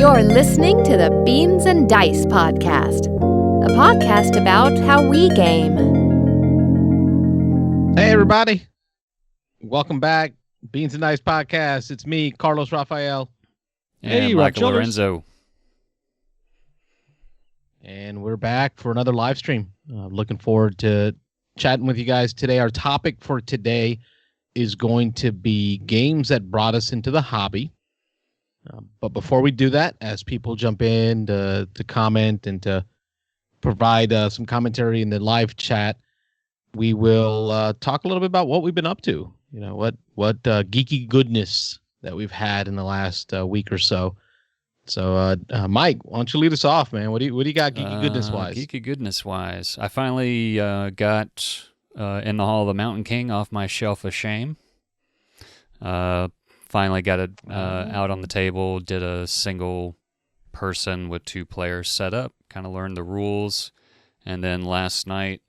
You're listening to the Beans and Dice podcast, a podcast about how we game. Hey, everybody. Welcome back. Beans and Dice podcast. It's me, Carlos Rafael. And Michael Lorenzo. And we're back for another live stream. Looking forward to chatting with you guys today. Our topic for today is going to be games that brought us into the hobby. But before we do that, as people jump in to comment and to provide some commentary in the live chat, we will talk a little bit about what we've been up to. You know, what geeky goodness that we've had in the last week or so. So, Mike, why don't you lead us off, man? What do you got geeky goodness wise? Geeky goodness wise, I finally got in the Hall of the Mountain King off my shelf of shame. Finally got it out on the table, did a single person with 2 players setup, kind of learned the rules, and then last night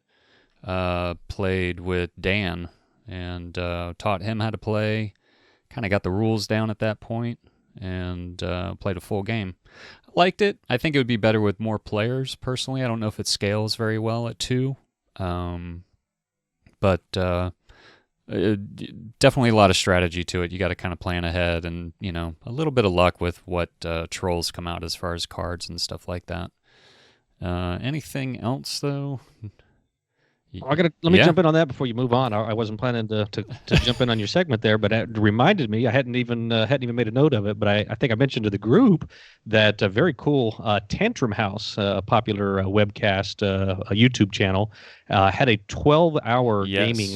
played with Dan and taught him how to play, kind of got the rules down at that point, and played a full game. Liked it. I think it would be better with more players, personally. I don't know if it scales very well at 2, but definitely a lot of strategy to it. You got to kind of plan ahead and, you know, a little bit of luck with what trolls come out as far as cards and stuff like that. Anything else, though? Let me jump in on that before you move on. I wasn't planning to jump in on your segment there, but it reminded me. I hadn't even made a note of it, but I think I mentioned to the group that a very cool Tantrum House, a popular webcast, a YouTube channel, had a 12-hour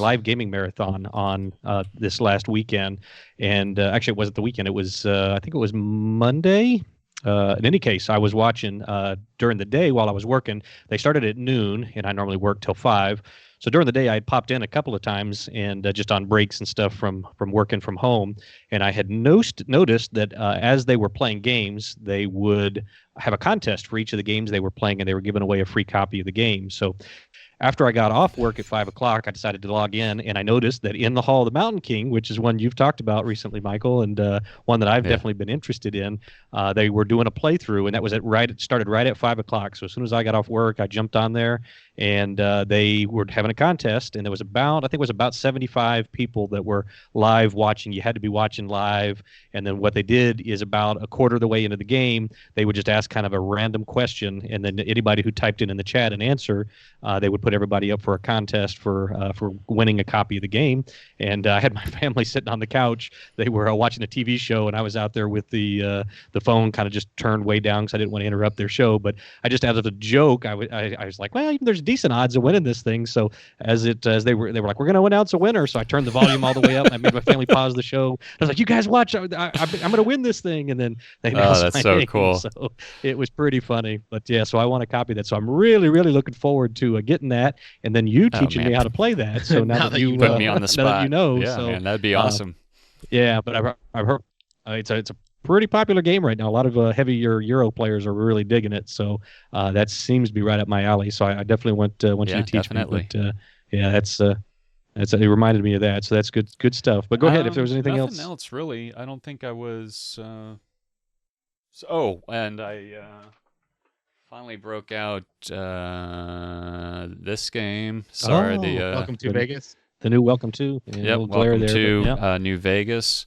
live gaming marathon on this last weekend. And actually, it wasn't the weekend. It was I think it was Monday. In any case, I was watching during the day while I was working. They started at noon, and I normally work till 5. So during the day, I had popped in a couple of times and just on breaks and stuff from working from home. And I had noticed that as they were playing games, they would have a contest for each of the games they were playing, and they were giving away a free copy of the game. So after I got off work at 5 o'clock, I decided to log in, and I noticed that in the Hall of the Mountain King, which is one you've talked about recently, Michael, and one that I've definitely been interested in, they were doing a playthrough, and that was it started right at 5 o'clock. So as soon as I got off work, I jumped on there, and they were having a contest, and there was about 75 people that were live watching. You had to be watching live, and then what they did is about a quarter of the way into the game, they would just ask kind of a random question, and then anybody who typed in the chat an answer, they would put everybody up for a contest for winning a copy of the game. And I had my family sitting on the couch. They were watching a TV show, and I was out there with the phone kind of just turned way down because I didn't want to interrupt their show. But I just, as a joke, I was like, well, there's decent odds of winning this thing. So as they were like, we're going to announce a winner. So I turned the volume all the way up. And I made my family pause the show. I was like, you guys watch. I'm going to win this thing. And then they announced that's my so name. cool. So it was pretty funny. But yeah, so I want to copy that. So I'm really, really looking forward to getting that, and then you teaching me how to play that. So now that you put me on the spot, now that you know, yeah, so, man, that'd be awesome. Yeah, but I've heard it's a pretty popular game right now. A lot of heavier Euro players are really digging it. So that seems to be right up my alley. So I definitely want you to teach definitely. me. But yeah, that's it reminded me of that. So that's good stuff. But go ahead if there was anything else. Nothing else really. I don't think I was. And I finally broke out this game. Sorry, Welcome to Vegas. The new Welcome to. Yep, Welcome to New Vegas.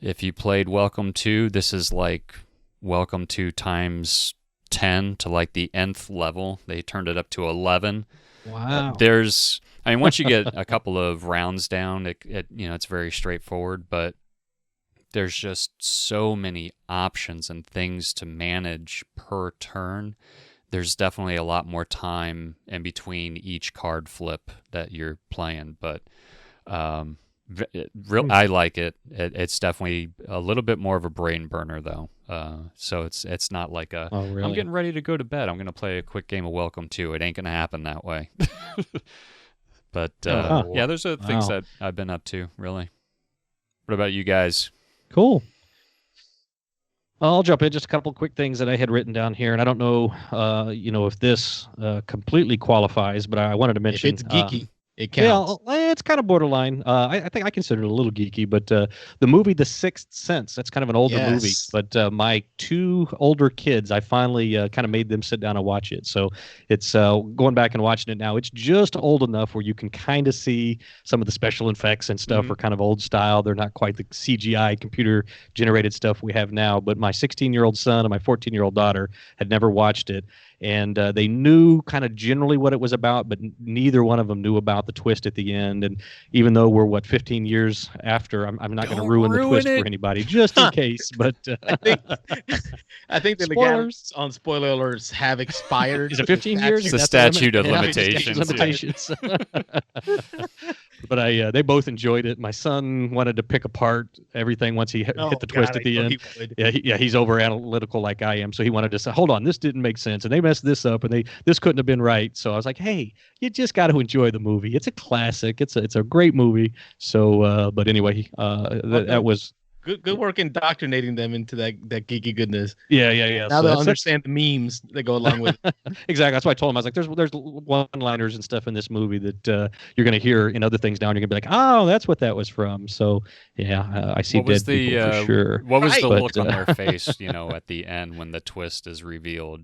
If you played Welcome to, this is like Welcome to times 10 to like the nth level. They turned it up to 11. Wow. Once you get a couple of rounds down, it's very straightforward, but there's just so many options and things to manage per turn. There's definitely a lot more time in between each card flip that you're playing, but I like it. It's definitely a little bit more of a brain burner, though. So it's not like I'm getting ready to go to bed, I'm going to play a quick game of Welcome to. It ain't going to happen that way. But yeah, those are the things that I've been up to, really. What about you guys? Cool. I'll jump in. Just a couple quick things that I had written down here, and I don't know, if this completely qualifies, but I wanted to mention. If it's geeky, it counts. Yeah, it's kind of borderline. I think I consider it a little geeky, but the movie The Sixth Sense, that's kind of an older movie. But my two older kids, I finally kind of made them sit down and watch it. So it's going back and watching it now. It's just old enough where you can kind of see some of the special effects and stuff are kind of old style. They're not quite the CGI computer generated stuff we have now. But my 16-year-old son and my 14-year-old daughter had never watched it. And they knew kind of generally what it was about, but neither one of them knew about the twist at the end. And even though we're 15 years after, I'm not going to ruin the twist for anybody, just in case. But I think the spoilers on spoiler alerts have expired. Is it 15 years? It's the statute of limitations. But they both enjoyed it. My son wanted to pick apart everything once he hit the twist at the end. He's over analytical like I am, so he wanted to say, "Hold on, this didn't make sense, and they messed this up, and this couldn't have been right." So I was like, "Hey, you just got to enjoy the movie. It's a classic. It's a great movie." So, but anyway, that was. Good work indoctrinating them into that geeky goodness. Yeah. Now they'll understand the memes that go along with it. Exactly. That's why I told him, I was like, there's one-liners and stuff in this movie that you're going to hear in other things now, and you're going to be like, oh, that's what that was from. So, yeah, I see dead people for sure. What was the look on their face, at the end when the twist is revealed?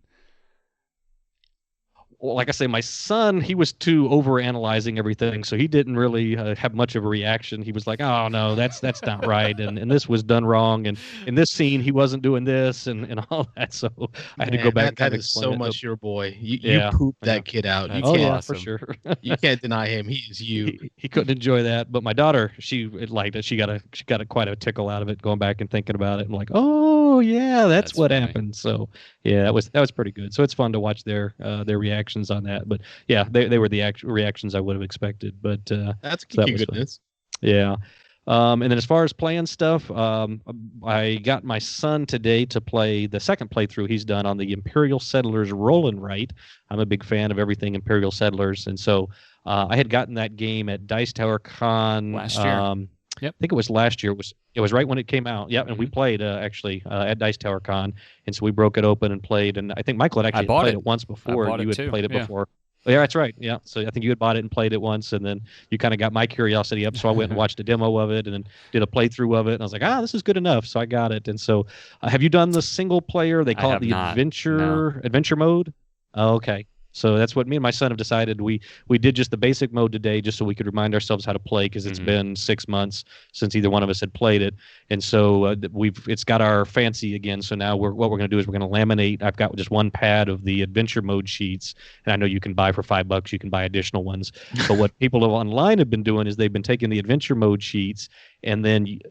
Well, like I say, my son, he was too over-analyzing everything, so he didn't really have much of a reaction. He was like, oh, no, that's not right, and this was done wrong, and in this scene, he wasn't doing this, and all that, so I had to go back and explain it. That is so much your boy. You pooped that kid out. You can't, for sure. You can't deny him. He is you. He couldn't enjoy that, but my daughter, she liked it. She got quite a tickle out of it, going back and thinking about it, and like, oh, yeah, that's what happened. So, yeah, that was pretty good. So it's fun to watch their reactions on that, but yeah, they were the actual reactions I would have expected. But that's goodness. Yeah. And then as far as playing stuff, I got my son today to play the second playthrough he's done on the Imperial Settlers Roll and Write. I'm a big fan of everything Imperial Settlers, and so I had gotten that game at Dice Tower Con last year. Yep. I think it was last year. It was right when it came out. Yep, and we played actually at Dice Tower Con, and so we broke it open and played. And I think Michael had actually played it once before. You had played it before. Oh, yeah, that's right. Yeah, so I think you had bought it and played it once, and then you kind of got my curiosity up, so I went and watched a demo of it, and then did a playthrough of it, and I was like, this is good enough, so I got it. And so, have you done the single player? They call it the adventure mode. Oh, okay. So that's what me and my son have decided. We did just the basic mode today, just so we could remind ourselves how to play, because it's been 6 months since either one of us had played it, and so it's got our fancy again. So now what we're going to do is we're going to laminate. I've got just one pad of the adventure mode sheets, and I know you can buy for $5. You can buy additional ones. But what people online have been doing is they've been taking the adventure mode sheets, and then you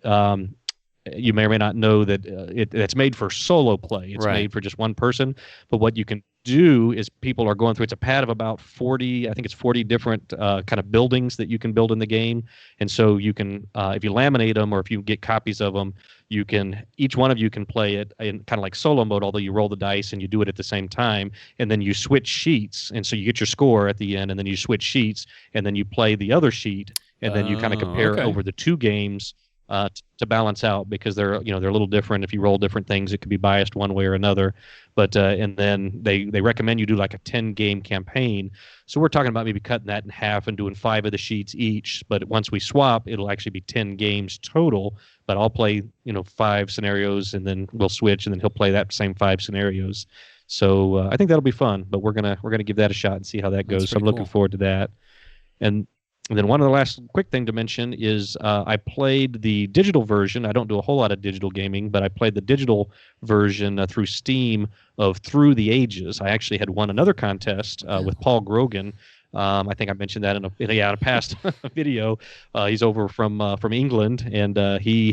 may or may not know that it's made for solo play. It's made for just one person. But what you can do is people are going through, it's a pad of about 40, I think it's 40 different kind of buildings that you can build in the game. And so you can, if you laminate them or if you get copies of them, each one of you can play it in kind of like solo mode, although you roll the dice and you do it at the same time. And then you switch sheets. And so you get your score at the end, and then you switch sheets, and then you play the other sheet. And then you kind of compare over the two games to balance out, because they're a little different. If you roll different things, it could be biased one way or another. But and then they recommend you do like a 10-game campaign. So we're talking about maybe cutting that in half and doing 5 of the sheets each. But once we swap, it'll actually be 10 games total. But I'll play 5 scenarios, and then we'll switch, and then he'll play that same 5 scenarios. So I think that'll be fun. But we're gonna give that a shot and see how that goes. So I'm looking forward to that. And then one of the last quick thing to mention is I played the digital version. I don't do a whole lot of digital gaming, but I played the digital version through Steam of Through the Ages. I actually had won another contest with Paul Grogan. I think I mentioned that in a past video. He's over from England, and he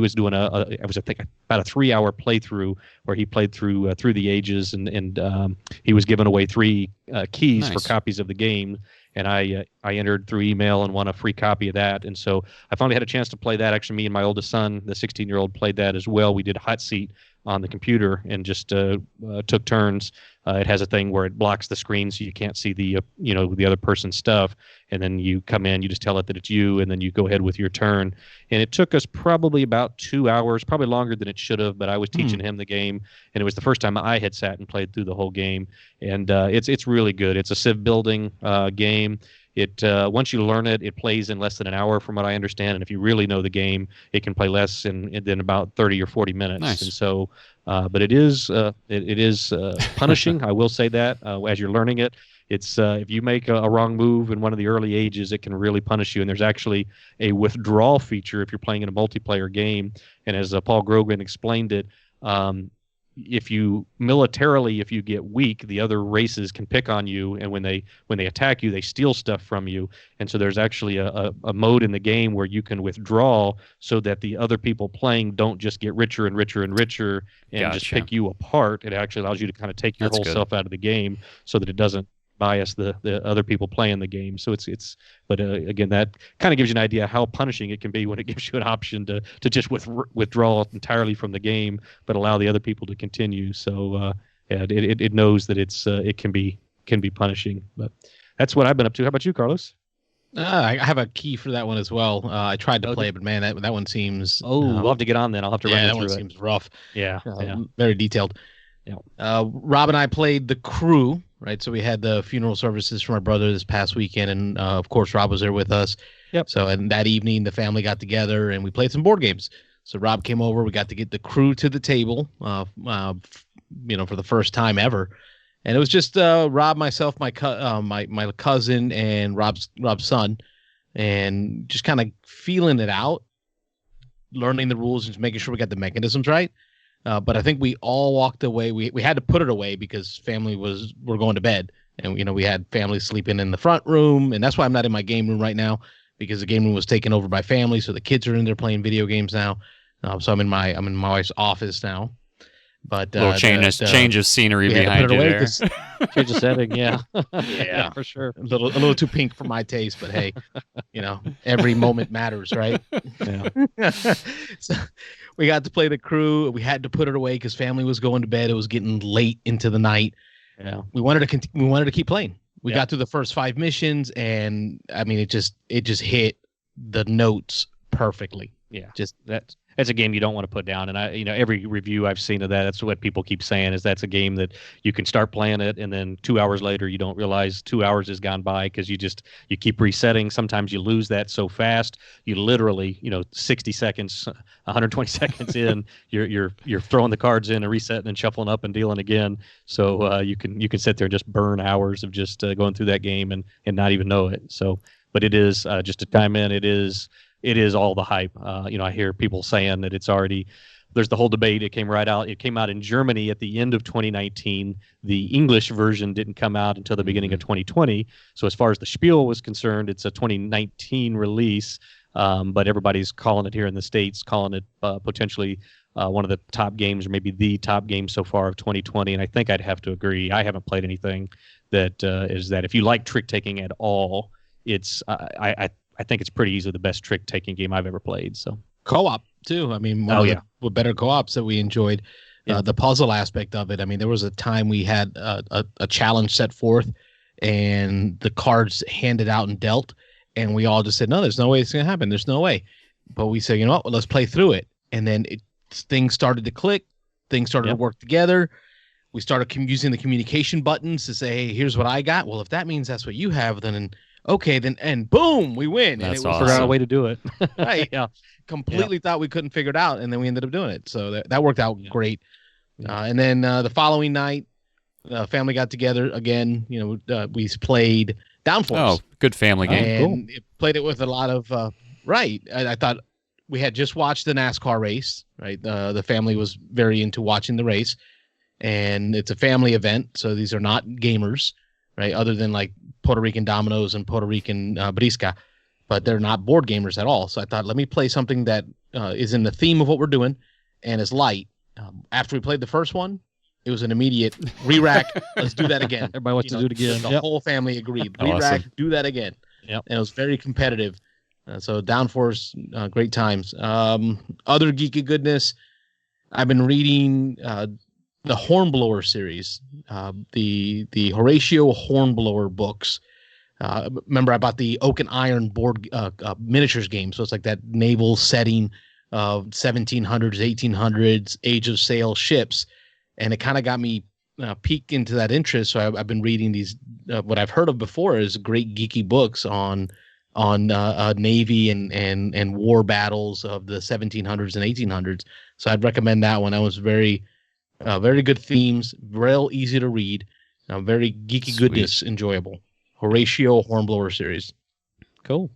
was doing I think about a 3-hour playthrough where he played through the Ages, and he was giving away 3 keys for copies of the game. And I entered through email and won a free copy of that. And so I finally had a chance to play that. Actually, me and my oldest son, the 16-year-old, played that as well. We did hot seat on the computer and just took turns. It has a thing where it blocks the screen so you can't see the other person's stuff. And then you come in, you just tell it that it's you, and then you go ahead with your turn. And it took us probably about 2 hours, probably longer than it should have, but I was teaching him the game, and it was the first time I had sat and played through the whole game. And it's really good. It's a civ building game. It once you learn it, it plays in less than an hour, from what I understand. And if you really know the game, it can play less than about 30 or 40 minutes. Nice. And so, but it is punishing. I will say that as you're learning it. It's if you make a wrong move in one of the early ages, it can really punish you. And there's actually a withdrawal feature if you're playing in a multiplayer game. And as Paul Grogan explained it, if you get weak, the other races can pick on you, and when they attack you, they steal stuff from you. And so there's actually a mode in the game where you can withdraw so that the other people playing don't just get richer and richer and richer and just pick you apart. It actually allows you to kind of take your whole self out of the game so that it doesn't bias the other people playing the game. So but again, that kind of gives you an idea how punishing it can be when it gives you an option to just withdraw entirely from the game, but allow the other people to continue. So it knows that it can be punishing. But that's what I've been up to. How about you, Carlos? I have a key for that one as well. I tried to play it, but man, that one seems. We'll have to get on then. I'll have to run that through one it. Seems rough. Yeah, very detailed. Yeah. Rob and I played The Crew, right? So we had the funeral services for my brother this past weekend, and of course Rob was there with us. Yep. So and that evening the family got together and we played some board games. So Rob came over. We got to get The Crew to the table, for the first time ever, and it was just Rob, myself, my cousin, and Rob's son, and just kind of feeling it out, learning the rules, and just making sure we got the mechanisms right. But I think we all walked away. We had to put it away because family were going to bed, and we had family sleeping in the front room, and that's why I'm not in my game room right now, because the game room was taken over by family, so the kids are in there playing video games now. So I'm in my wife's office now. But little change of scenery behind you there. Change of setting, yeah. Yeah, for sure. A little too pink for my taste, but hey, every moment matters, right? Yeah. So we got to play The Crew. We had to put it away because family was going to bed. It was getting late into the night. Yeah. We wanted to keep playing. We got through the first 5 missions, and I mean, it just hit the notes perfectly. Yeah. Just that's a game you don't want to put down. And every review I've seen of that's what people keep saying, is that's a game that you can start playing it, and then 2 hours later you don't realize 2 hours has gone by because you keep resetting. Sometimes you lose that so fast, you literally 60 seconds, 120 seconds in, you're throwing the cards in and resetting and shuffling up and dealing again. So you can sit there and just burn hours of just going through that game and not even know it. So, but it is just to chime in, it is all the hype. I hear people saying that there's the whole debate. It came out. It came out in Germany at the end of 2019. The English version didn't come out until the beginning of 2020. So as far as the spiel was concerned, it's a 2019 release. But everybody's calling it here in the States, calling it potentially one of the top games, or maybe the top game so far of 2020. And I think I'd have to agree. I haven't played anything that is that. If you like trick taking at all, it's I think it's pretty easily the best trick-taking game I've ever played. So co-op too. I mean, the better co-ops that we enjoyed. The puzzle aspect of it. I mean, there was a time we had a challenge set forth, and the cards handed out and dealt, and we all just said, "No, there's no way it's going to happen. There's no way." But we said, "You know what? Well, let's play through it." And then things started to click. Things started to work together. We started using the communication buttons to say, "Hey, here's what I got." Well, if that means that's what you have, then. Okay, then, and boom, we win. That's and it was awesome. Figure out a way to do it. Right. Yeah. Completely thought we couldn't figure it out, and then we ended up doing it. So that worked out great. And then the following night, family got together again. We played Downforce. Oh, good family game. And played it with a lot of right. I thought we had just watched the NASCAR race. Right. The family was very into watching the race, and it's a family event, so these are not gamers, right? Other than like Puerto Rican dominoes and Puerto Rican brisca, but they're not board gamers at all. So I thought, let me play something that is in the theme of what we're doing and is light. After we played the first one, it was an immediate re-rack. Let's do that again. Everybody wants to do it again. The whole family agreed. Re-rack, do that again. Yep. And it was very competitive. So Downforce, great times. Other geeky goodness, I've been reading the Hornblower series, the Horatio Hornblower books. Remember, I bought the Oak and Iron board miniatures game, so it's like that naval setting of 1700s, 1800s, Age of Sail ships, and it kind of got me peek into that interest. So I've been reading these. What I've heard of before is great geeky books on Navy and war battles of the 1700s and 1800s. So I'd recommend that one. That was very good themes, real easy to read, very geeky goodness, enjoyable. Horatio Hornblower series. Cool.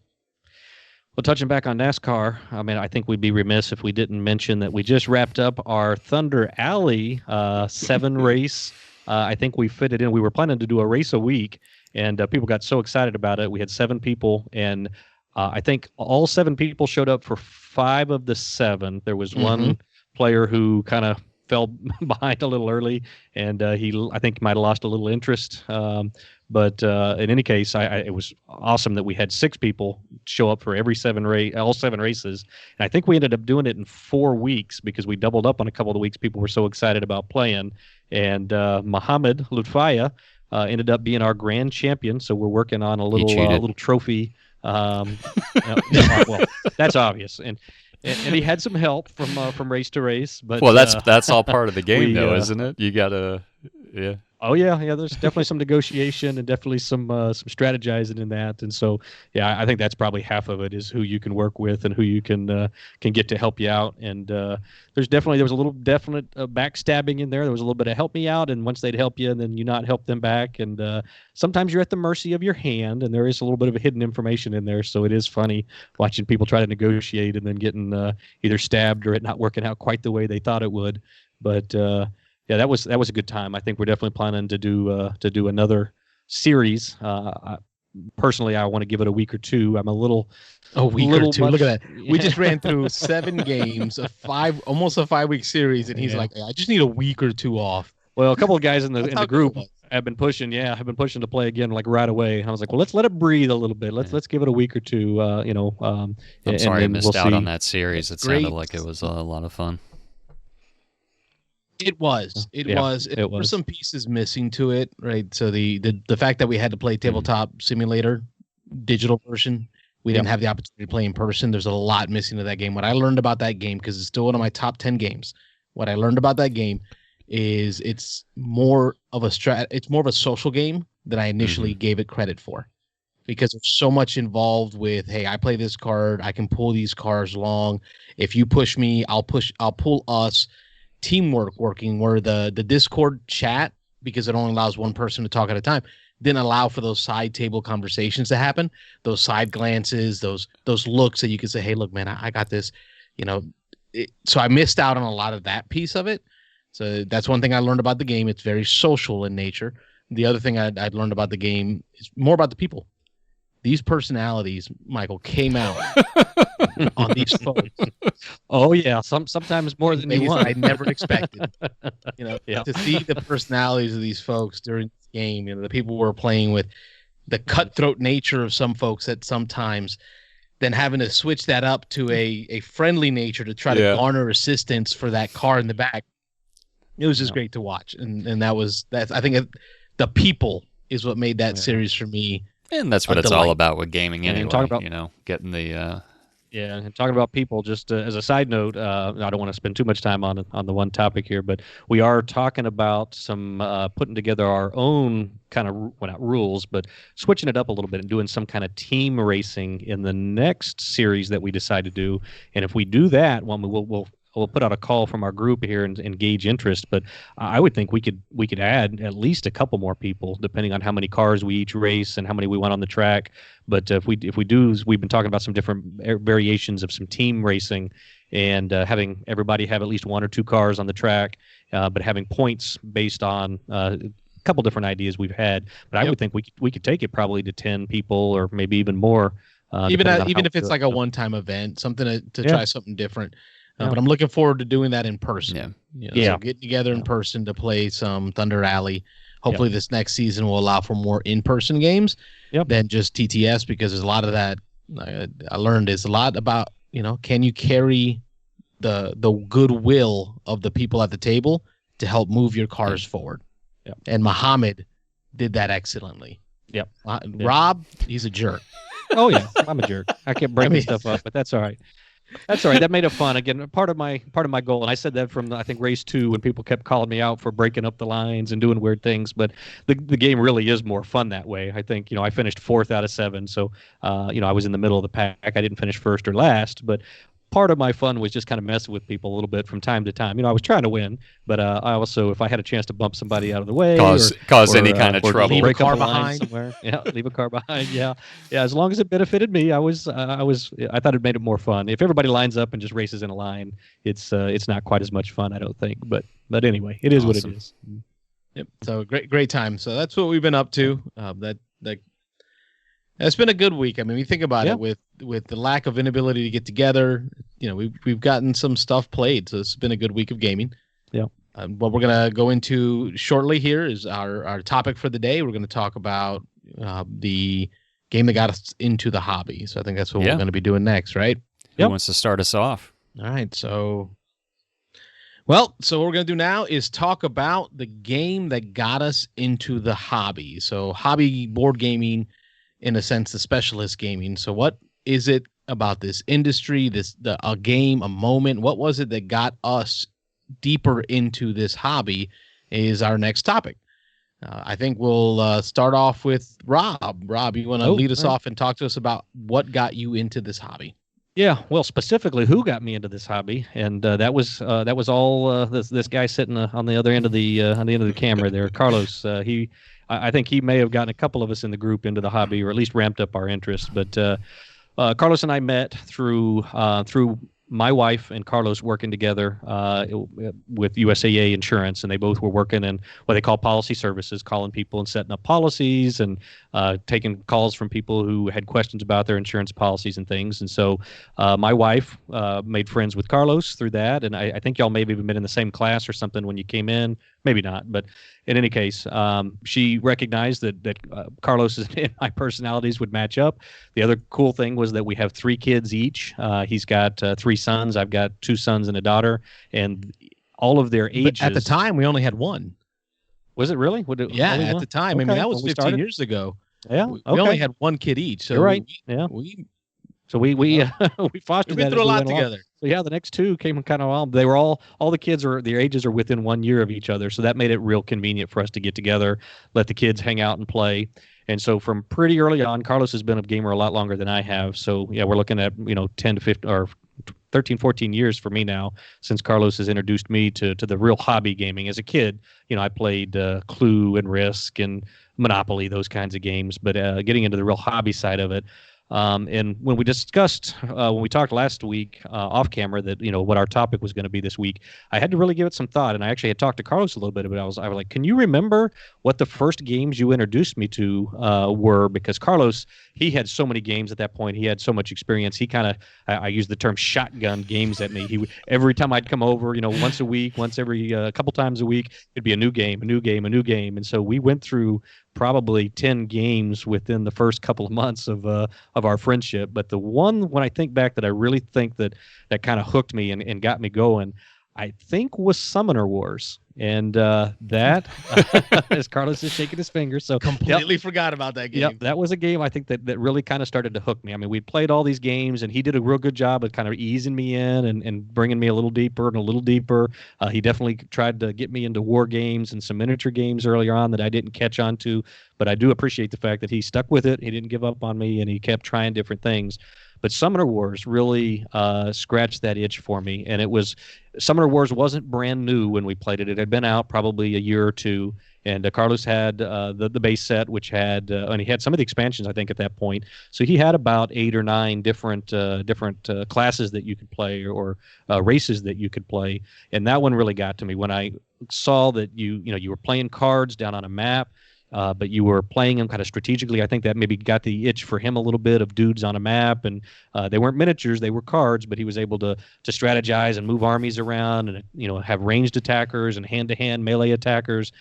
Well, touching back on NASCAR, I mean, I think we'd be remiss if we didn't mention that we just wrapped up our Thunder Alley 7 race. I think we fit it in. We were planning to do a race a week, and people got so excited about it. We had 7 people, and I think all 7 people showed up for 5 of the 7. There was one player who kind of fell behind a little early, and I think might have lost a little interest. But in any case, it was awesome that we had 6 people show up for all 7 races. And I think we ended up doing it in 4 weeks because we doubled up on a couple of the weeks. People were so excited about playing. And Mohammed Lutfaya ended up being our grand champion. So we're working on a little trophy. Well, that's obvious. And he had some help from race to race. But well, that's all part of the game, though, isn't it? You gotta, yeah. Oh yeah. There's definitely some negotiation and definitely some strategizing in that. And so, yeah, I think that's probably half of it is who you can work with and who you can get to help you out. And there was a little definite backstabbing in there. There was a little bit of help me out, and once they'd help you, and then you not help them back. And sometimes you're at the mercy of your hand, and there is a little bit of hidden information in there. So it is funny watching people try to negotiate and then getting either stabbed or it not working out quite the way they thought it would. But yeah, that was a good time. I think we're definitely planning to do another series. Personally, I want to give it a week or two. I'm a week or two. Look at that. Yeah. We just ran through 7 games, almost a 5-week series, and he's like, I just need a week or 2 off. Well, a couple of guys in the group have been pushing. Yeah, have been pushing to play again like right away. And I was like, well, let's let it breathe a little bit. Let's give it a week or 2. I'm sorry I missed out on that series. It sounded like it was a lot of fun. It was. There were some pieces missing to it, right? So the fact that we had to play Tabletop Simulator digital version, we didn't have the opportunity to play in person. There's a lot missing to that game. What I learned about that game, because it's still one of my top 10 games, what I learned about that game is it's more of a social game than I initially gave it credit for, because there's so much involved with, hey, I play this card, I can pull these cards along. If you push me, I'll pull us. Teamwork working, where the Discord chat, because it only allows one person to talk at a time, didn't allow for those side table conversations to happen, those side glances, those looks that you could say, hey, look, man, I got this, so I missed out on a lot of that piece of it. So that's one thing I learned about the game. It's very social in nature. The other thing I'd learned about the game is more about the people. These personalities, Michael, came out on these folks. Oh yeah, sometimes more than you want. I never expected. To see the personalities of these folks during this game. The people we're playing with, the cutthroat nature of some folks at sometimes, then having to switch that up to a friendly nature to try to garner assistance for that car in the back. It was just great to watch, and that's I think the people is what made that series for me. And that's what it's all about with gaming anyway, and talking about, getting the... and talking about people, just as a side note, I don't want to spend too much time on the one topic here, but we are talking about some putting together our own kind of, not rules, but switching it up a little bit and doing some kind of team racing in the next series that we decide to do. And if we do that, we'll put out a call from our group here and gauge interest, but I would think we could add at least a couple more people, depending on how many cars we each race and how many we want on the track. But if we do, we've been talking about some different variations of some team racing, and having everybody have at least 1 or 2 cars on the track, but having points based on a couple different ideas we've had. But I would think we could take it probably to 10 people or maybe even more. Even if it's like a one-time event, something to try something different. But I'm looking forward to doing that in person. So getting together in person to play some Thunder Alley. Hopefully this next season will allow for more in-person games than just TTS, because there's a lot of that I learned is a lot about, can you carry the goodwill of the people at the table to help move your cars forward? And Muhammad did that excellently. Rob, he's a jerk. Oh, yeah, I'm a jerk. I kept breaking stuff up, but that's all right. That's all right. That made it fun. Again, part of my goal, and I said that from I think race 2 when people kept calling me out for breaking up the lines and doing weird things. But the game really is more fun that way. I think I finished 4th out of 7, so I was in the middle of the pack. I didn't finish first or last, but part of my fun was just kind of messing with people a little bit from time to time. I was trying to win, but I also, if I had a chance to bump somebody out of the way, cause any kind of trouble, leave break a car up a line behind somewhere, leave a car behind, yeah. As long as it benefited me, I thought it made it more fun. If everybody lines up and just races in a line, it's not quite as much fun, I don't think. But anyway, it is awesome. what it is. Yep. So great time. So that's what we've been up to. It's been a good week. I mean, we think about it with the lack of inability to get together. We've gotten some stuff played, so it's been a good week of gaming. Yeah. What we're gonna go into shortly here is our topic for the day. We're gonna talk about the game that got us into the hobby. So I think that's what we're gonna be doing next, right? Who wants to start us off? All right. So what we're gonna do now is talk about the game that got us into the hobby. So hobby board gaming, in a sense, the specialist gaming. So what is it about this industry, a game, a moment? What was it that got us deeper into this hobby is our next topic. I think we'll start off with Rob. Rob, you want to lead us off and talk to us about what got you into this hobby? Yeah, well, specifically, who got me into this hobby, and that was all this guy sitting on the other end of the camera there, Carlos. I think he may have gotten a couple of us in the group into the hobby, or at least ramped up our interest. But Carlos and I met through my wife and Carlos working together with USAA Insurance, and they both were working in what they call policy services, calling people and setting up policies and taking calls from people who had questions about their insurance policies and things. And so my wife made friends with Carlos through that, and I think y'all maybe even been in the same class or something when you came in. Maybe not, but in any case, she recognized that Carlos and my personalities would match up. The other cool thing was that we have 3 kids each. He's got 3 sons. I've got 2 sons and a daughter, and all of their ages. But at the time, we only had 1. Was it really? At the time. Okay. I mean, that was 15 years ago. Yeah, we only had 1 kid each. So you're right. So we fostered that. We've been through a lot together. So yeah, the next 2 came kind of on. They were all the kids their ages are within 1 year of each other. So that made it real convenient for us to get together, let the kids hang out and play. And so from pretty early on, Carlos has been a gamer a lot longer than I have. So yeah, we're looking at 10 to 15 or 13, 14 years for me now since Carlos has introduced me to the real hobby gaming. As a kid, I played Clue and Risk and Monopoly, those kinds of games. But getting into the real hobby side of it. And when we discussed, when we talked last week off camera that, what our topic was going to be this week, I had to really give it some thought. And I actually had talked to Carlos a little bit about it. I was like, can you remember what the first games you introduced me to were? Because Carlos, he had so many games at that point. He had so much experience. He kind of, I use the term shotgun games at me. Every time I'd come over, once a week, once every couple times a week, it'd be a new game. And so we went through probably 10 games within the first couple of months of our friendship. But the one, when I think back, that I really think that kind of hooked me and got me going, I think was Summoner Wars. And that, as Carlos is shaking his finger. So completely forgot about that game. Yep, that was a game I think that really kind of started to hook me. I mean, we'd played all these games, and he did a real good job of kind of easing me in and bringing me a little deeper and a little deeper. He definitely tried to get me into war games and some miniature games earlier on that I didn't catch on to. But I do appreciate the fact that he stuck with it. He didn't give up on me, and he kept trying different things. But Summoner Wars really scratched that itch for me. And Summoner Wars wasn't brand new when we played it. It had been out probably a year or 2. And Carlos had the base set, which had, and he had some of the expansions, I think, at that point. So he had about 8 or 9 different classes that you could play or races that you could play. And that one really got to me when I saw that you were playing cards down on a map. But you were playing them kind of strategically. I think that maybe got the itch for him a little bit of dudes on a map, and they weren't miniatures; they were cards. But he was able to strategize and move armies around, and have ranged attackers and hand-to-hand melee attackers.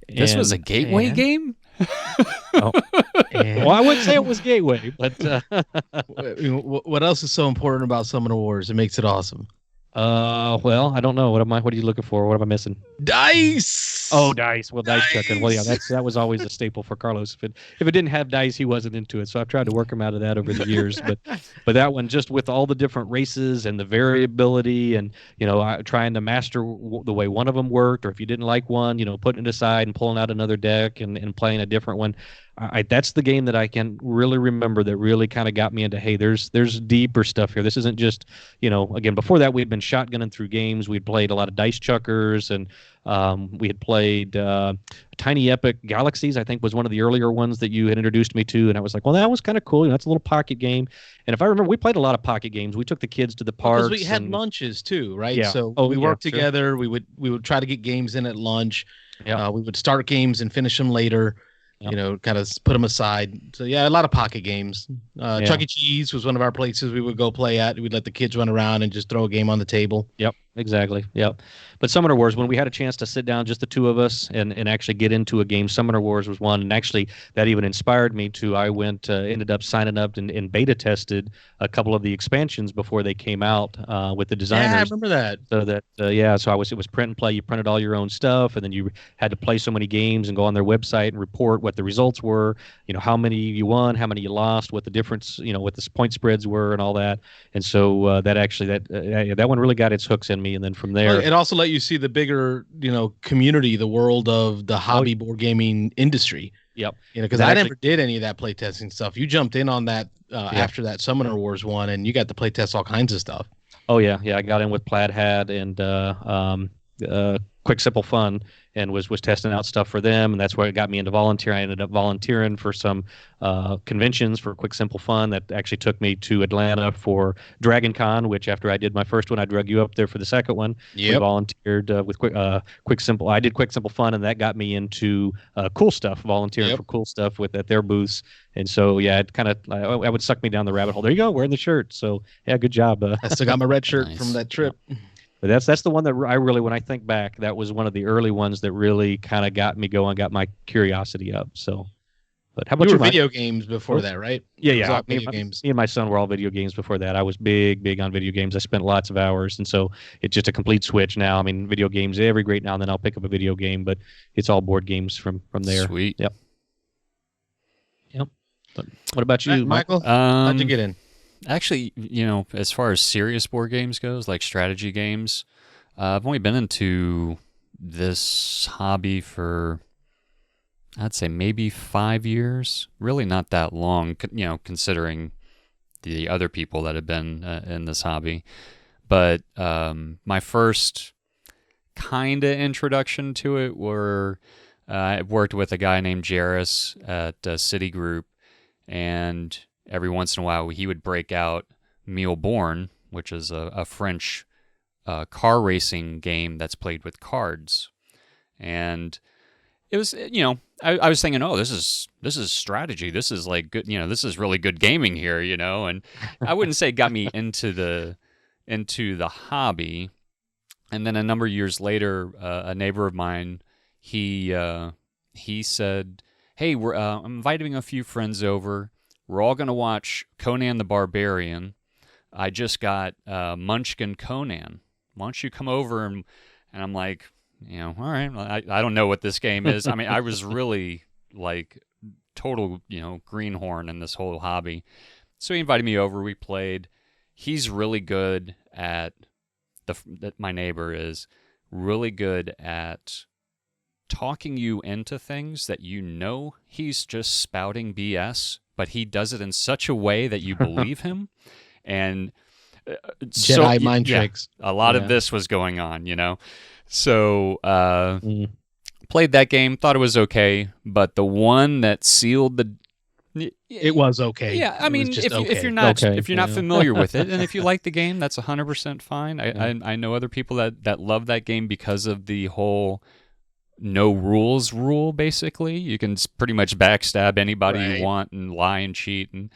This was a gateway game. Well, I wouldn't say it was gateway, but what else is so important about Summoner Wars? It makes it awesome. Well, I don't know. What are you looking for? What am I missing? Dice. Oh, dice. Well, dice chucking. Well, yeah, that was always a staple for Carlos. If it didn't have dice, he wasn't into it. So I've tried to work him out of that over the years. But that one, just with all the different races and the variability, and trying to master the way one of them worked, or if you didn't like one, putting it aside and pulling out another deck and playing a different one. That's the game that I can really remember that really kind of got me into, hey, there's deeper stuff here. This isn't just, again, before that we'd been shotgunning through games. We'd played a lot of dice chuckers, and we had played Tiny Epic Galaxies, I think was one of the earlier ones that you had introduced me to. And I was like, well, that was kind of cool. That's a little pocket game. And if I remember, we played a lot of pocket games. We took the kids to the parks. Because we had lunches too, right? Yeah. So we worked together. Sure. We would try to get games in at lunch. Yeah. We would start games and finish them later. Yep. Kind of put them aside. So, yeah, a lot of pocket games. Chuck E. Cheese was one of our places we would go play at. We'd let the kids run around and just throw a game on the table. Yep, exactly. Yep. But Summoner Wars, when we had a chance to sit down, just the two of us, and actually get into a game, Summoner Wars was one. And actually, that even inspired me to, I ended up signing up and beta tested a couple of the expansions before they came out with the designers. Yeah, I remember that. So that, so it was print and play. You printed all your own stuff, and then you had to play so many games and go on their website and report what the results were, how many you won, how many you lost, what the difference, what the point spreads were, and all that. And so that one really got its hooks in me. And then from there, it also let you see the bigger, community, the world of the hobby board gaming industry. Yep. Because I never did any of that playtesting stuff. You jumped in on that after that Summoner Wars one, and you got to playtest all kinds of stuff. Oh yeah, I got in with Plaid Hat and Quick Simple Fun, and was testing out stuff for them, and that's where it got me into volunteering. I ended up volunteering for some conventions for Quick Simple Fun that actually took me to Atlanta for Dragon Con, which after I did my first one, I drug you up there for the second one. Yep. We volunteered with Quick Simple. I did Quick Simple Fun, and that got me into Cool Stuff, volunteering for Cool Stuff at their booths. And so, yeah, it kind of I would suck me down the rabbit hole. There you go, wearing the shirt. So, yeah, good job. I still got my red shirt from that trip. But that's the one that I really, when I think back, that was one of the early ones that really kind of got me going, got my curiosity up. So, but how about you? Were video games before that, right? Yeah. Video games. Me and my son were all video games before that. I was big on video games. I spent lots of hours, and so it's just a complete switch now. I mean, video games every great now and then I'll pick up a video game, but it's all board games from there. Sweet. Yep. But what about you, Michael? How'd you get in? Actually, as far as serious board games goes, like strategy games, I've only been into this hobby for, I'd say maybe 5 years. Really not that long, considering the other people that have been in this hobby. But my first kind of introduction to it were, I worked with a guy named Jairus at Citigroup, and every once in a while, he would break out Mille Born, which is a French car racing game that's played with cards. And it was, I was thinking, oh, this is strategy. This is like good, this is really good gaming here, And I wouldn't say it got me into the hobby. And then a number of years later, a neighbor of mine, he said, hey, I'm inviting a few friends over. We're all going to watch Conan the Barbarian. I just got Munchkin Conan. Why don't you come over? And I'm like, all right. I don't know what this game is. I mean, I was really like total, greenhorn in this whole hobby. So he invited me over. We played. He's really good at, my neighbor is really good at talking you into things that he's just spouting BS, but he does it in such a way that you believe him. And Jedi mind tricks. A lot of this was going on, So played that game, thought it was okay, but the one that sealed the it was okay. Yeah, I mean, if you're not familiar with it, and if you like the game, that's 100% fine. I know other people that love that game because of the whole no rules rule. Basically, you can pretty much backstab anybody you want and lie and cheat. And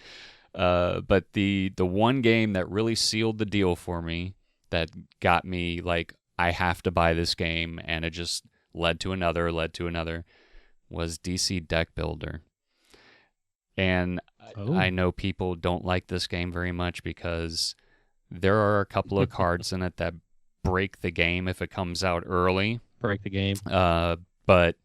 but the one game that really sealed the deal for me, that got me like, I have to buy this game, and it just led to another, was DC Deck Builder. And I know people don't like this game very much because there are a couple of cards in it that break the game if it comes out early. Break the game. but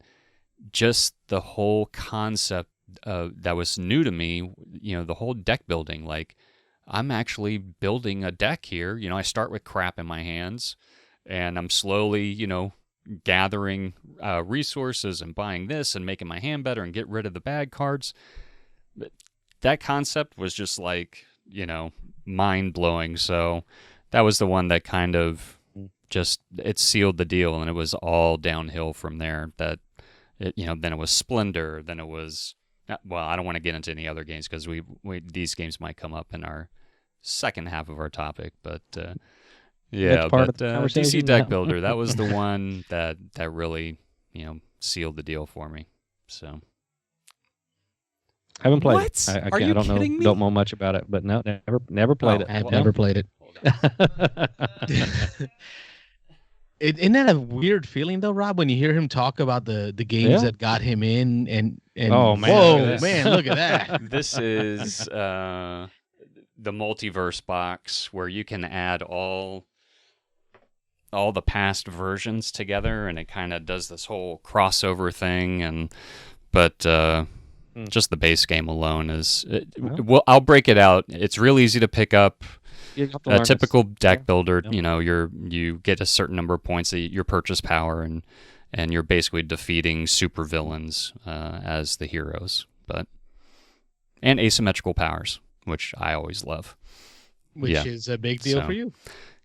just the whole concept that was new to me, the whole deck building, like I'm actually building a deck here. I start with crap in my hands and I'm slowly, gathering resources and buying this and making my hand better and get rid of the bad cards. But that concept was just like, mind blowing. So that was the one that kind of just, it sealed the deal, and it was all downhill from there. Then it was Splendor, then it was, well, I don't want to get into any other games because these games might come up in our second half of our topic, but DC Deck Builder, that was the one that really, sealed the deal for me. So I haven't played what? it. Are you kidding me? Don't know much about it, but no, never played it. I've never played it. Isn't that a weird feeling though, Rob, when you hear him talk about the games that got him in and oh man, whoa man, look at that. This is the multiverse box where you can add all the past versions together, and it kind of does this whole crossover thing. But just the base game alone is. Well, I'll break it out. It's real easy to pick up. A typical deck builder, you get a certain number of points, your purchase power, and you're basically defeating supervillains as the heroes, and asymmetrical powers, which I always love. Which is a big deal for you,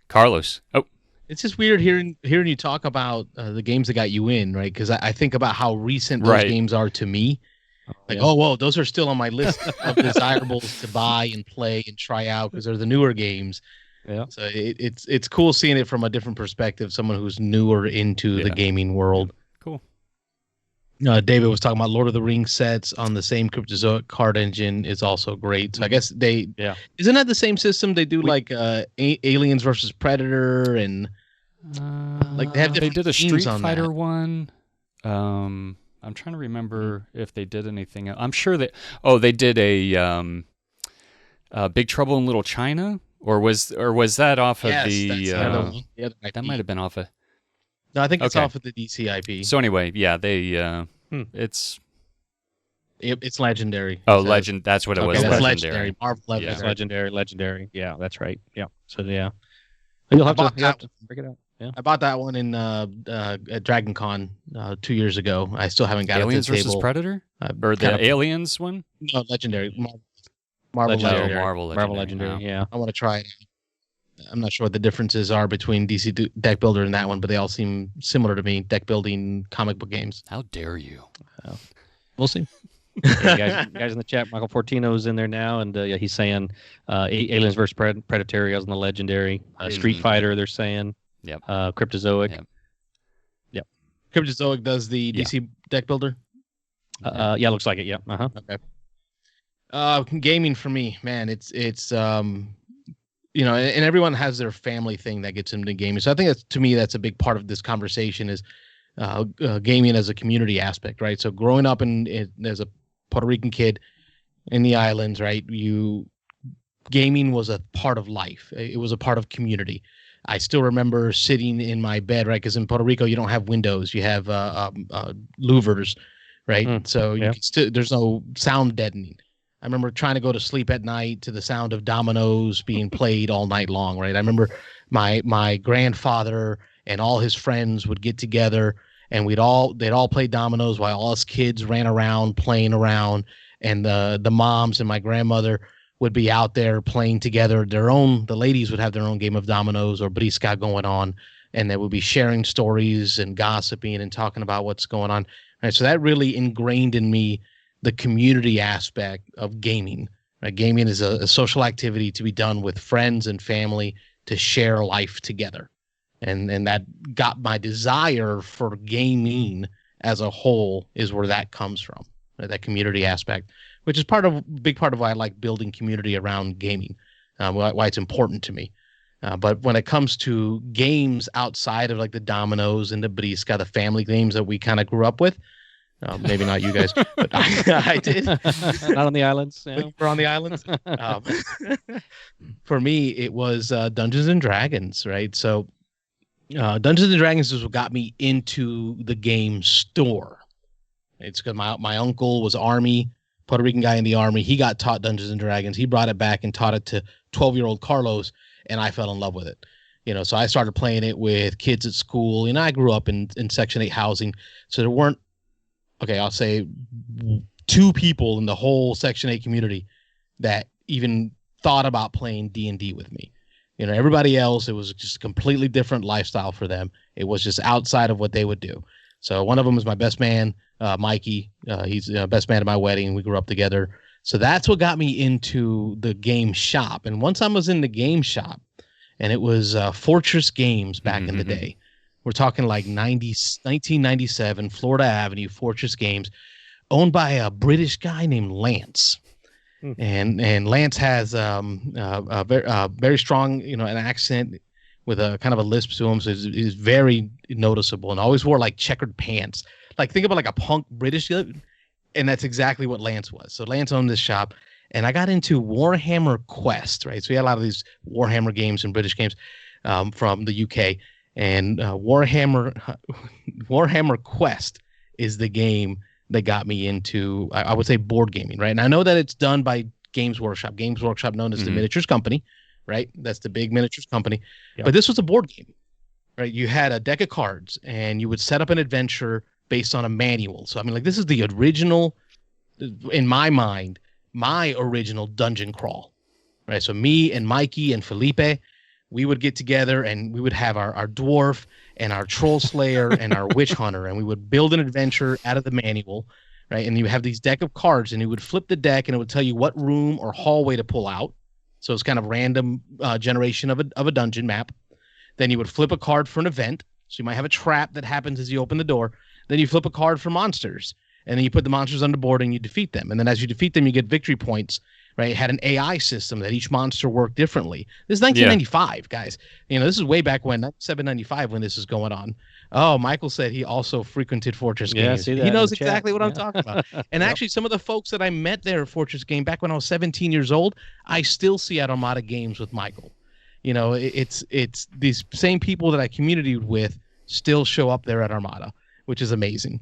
Carlos. Oh, it's just weird hearing you talk about the games that got you in, right? Because I think about how recent those games are to me. Like, oh, whoa, those are still on my list of desirables to buy and play and try out because they're the newer games. Yeah. So it's cool seeing it from a different perspective, someone who's newer into the gaming world. Cool. David was talking about Lord of the Rings sets on the same Cryptozoic card engine is also great. So I guess isn't that the same system they do Aliens versus Predator and like they have different they did a Street Fighter that. one. I'm trying to remember if they did anything else. I'm sure they did a Big Trouble in Little China, or was that off of that might have been off of. No, I think it's off of the DC IP. So anyway, it's Legendary. Oh, Legend. That's what it was. That's Legendary. Marvel Legendary. Legendary. Yeah, that's right. Yeah. So you'll have to break it out. Yeah. I bought that one in at Dragon Con 2 years ago. I still haven't got Aliens it to the table. versus Predator? Or the Aliens one? No, Legendary. Marvel Legendary. Marvel Legendary, yeah. I want to try it. I'm not sure what the differences are between DC Deck Builder and that one, but they all seem similar to me, deck building comic book games. How dare you? We'll see. Guys in the chat, Michael Fortino's in there now, and he's saying Aliens versus Predator on the Legendary. Street Fighter, they're saying. Yep. Cryptozoic. Yep. Cryptozoic does the DC Deck Builder? Looks like it, yeah. Okay. Gaming for me, man, it's and everyone has their family thing that gets into gaming. So I think that's a big part of this conversation is gaming as a community aspect, right? So growing up as a Puerto Rican kid in the islands, right? Gaming was a part of life. It was a part of community. I still remember sitting in my bed, right? Because in Puerto Rico, you don't have windows. You have louvers, right? So you can there's no sound deadening. I remember trying to go to sleep at night to the sound of dominoes being played all night long, right? I remember my grandfather and all his friends would get together, and they'd all play dominoes while all us kids ran around playing around, and the moms and my grandmother would be out there playing together. The ladies would have their own game of dominoes or brisca going on, and they would be sharing stories and gossiping and talking about what's going on. Right, so that really ingrained in me the community aspect of gaming. Right? Gaming is a social activity to be done with friends and family to share life together. And that got my desire for gaming as a whole is where that comes from, right? That community aspect, which is big part of why I like building community around gaming, why it's important to me. But when it comes to games outside of like the dominoes and the brisca, the family games that we kind of grew up with, maybe not you guys, but I did. Not on the islands. We're on the islands. For me, it was Dungeons and Dragons, right? So Dungeons and Dragons is what got me into the game store. It's because my uncle was Army, Puerto Rican guy in the Army. He got taught Dungeons and Dragons. He brought it back and taught it to 12-year-old Carlos, and I fell in love with it. So I started playing it with kids at school. I grew up in Section 8 housing, so there weren't, I'll say 2 people in the whole Section 8 community that even thought about playing D&D with me. Everybody else, it was just a completely different lifestyle for them. It was just outside of what they would do. So one of them was my best man, Mikey. He's the best man at my wedding. We grew up together. So that's what got me into the game shop. And once I was in the game shop, and it was Fortress Games back in the day. We're talking like 1997, Florida Avenue, Fortress Games, owned by a British guy named Lance. And Lance has a very strong, an accent with a kind of a lisp to him, so he's very noticeable, and always wore like checkered pants. Like think about like a punk British, and that's exactly what Lance was. So Lance owned this shop, and I got into Warhammer Quest, right? So we had a lot of these Warhammer games and British games from the UK, and Warhammer Quest is the game that got me into, I would say, board gaming, right? And I know that it's done by Games Workshop, known as the Miniatures Company, right? That's the big miniatures company. Yep. But this was a board game, right? You had a deck of cards, and you would set up an adventure based on a manual. So, I mean, like, this is the original, in my mind, my original dungeon crawl, right? So me and Mikey and Felipe, we would get together, and we would have our dwarf and our troll slayer and our witch hunter, and we would build an adventure out of the manual, right? And you have these deck of cards, and you would flip the deck, and it would tell you what room or hallway to pull out. So it's kind of random generation of a dungeon map. Then you would flip a card for an event. So you might have a trap that happens as you open the door. Then you flip a card for monsters, and then you put the monsters on the board and you defeat them. And then as you defeat them, you get victory points, right? It had an AI system that each monster worked differently. This is 1995, guys. This is way back when, 795 when this is going on. Oh, Michael said he also frequented Fortress Games. See that he knows exactly what I'm talking about. And actually, some of the folks that I met there at Fortress Game back when I was 17 years old, I still see at Armada Games with Michael. It's these same people that I communicated with still show up there at Armada, which is amazing.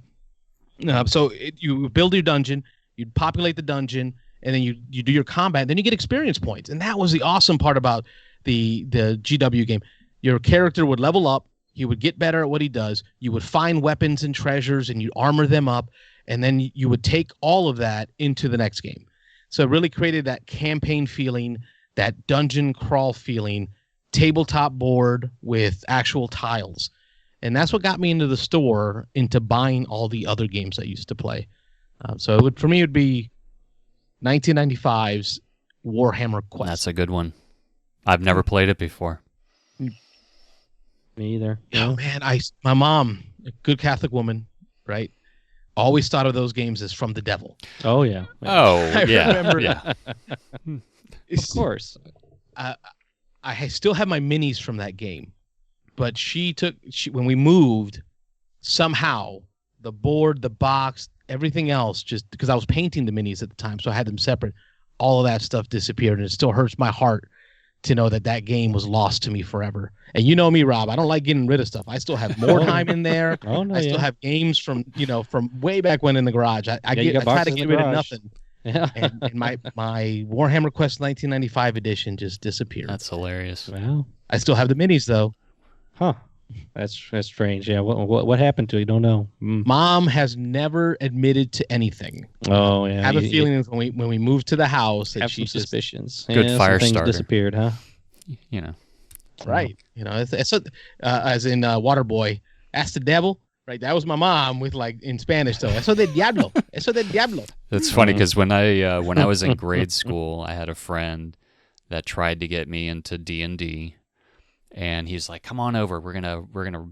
So you build your dungeon, you populate the dungeon, and then you do your combat, then you get experience points. And that was the awesome part about the GW game. Your character would level up, he would get better at what he does, you would find weapons and treasures, and you armor them up, and then you would take all of that into the next game. So it really created that campaign feeling, that dungeon crawl feeling, tabletop board with actual tiles. And that's what got me into the store, into buying all the other games I used to play. So for me, it would be 1995's Warhammer Quest. That's a good one. I've never played it before. Me either. Oh, man. My mom, a good Catholic woman, right, always thought of those games as from the devil. Oh, yeah. Oh, yeah. I remember. Yeah. Of course. I still have my minis from that game. But when we moved, somehow the board, the box, everything else, just because I was painting the minis at the time, so I had them separate, all of that stuff disappeared, and it still hurts my heart to know that game was lost to me forever. And you know me, Rob, I don't like getting rid of stuff. I still have more time in there. Oh, no, I still have games from way back when in the garage. I try to get rid of nothing. Yeah. and my Warhammer Quest 1995 edition just disappeared. That's hilarious. Wow. I still have the minis though. Huh. That's strange. Yeah. What happened to it? You don't know. Mom has never admitted to anything. Oh yeah. I have a feeling when we moved to the house that have she some suspicions. Good fire things starter. Disappeared, huh? Right. It's as in Waterboy. Ask the devil. Right. That was my mom with in Spanish though. Eso de diablo. Eso de diablo. It's funny because when I was in grade school, I had a friend that tried to get me into D&D. And he's like, "Come on over. We're gonna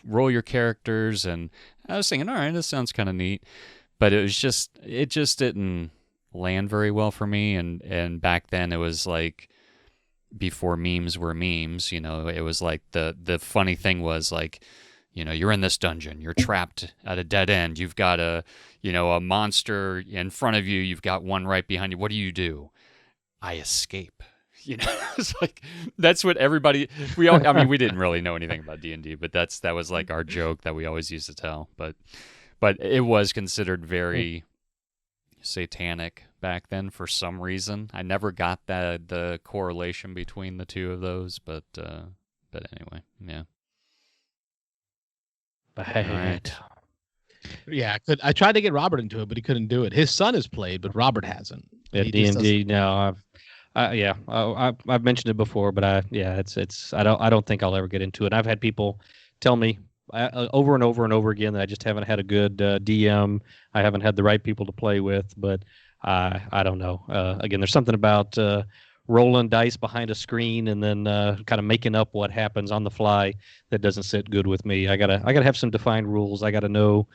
roll your characters." And I was thinking, all right, this sounds kind of neat, but it just didn't land very well for me. And back then it was like before memes were memes. It was like the funny thing was like, you're in this dungeon, you're trapped at a dead end. You've got a monster in front of you. You've got one right behind you. What do? I escape. You know, it's like that's what everybody we all. I mean, we didn't really know anything about D&D, but that was like our joke that we always used to tell. But it was considered very satanic back then for some reason. I never got the correlation between the two of those, but anyway, yeah. Right. Yeah, I tried to get Robert into it, but he couldn't do it. His son has played, but Robert hasn't. Yeah, D&D. No, I've mentioned it before, but it's I don't think I'll ever get into it. I've had people tell me over and over and over again that I just haven't had a good DM. I haven't had the right people to play with, but I don't know. Again, there's something about rolling dice behind a screen and then kind of making up what happens on the fly that doesn't sit good with me. I gotta have some defined rules. I gotta know,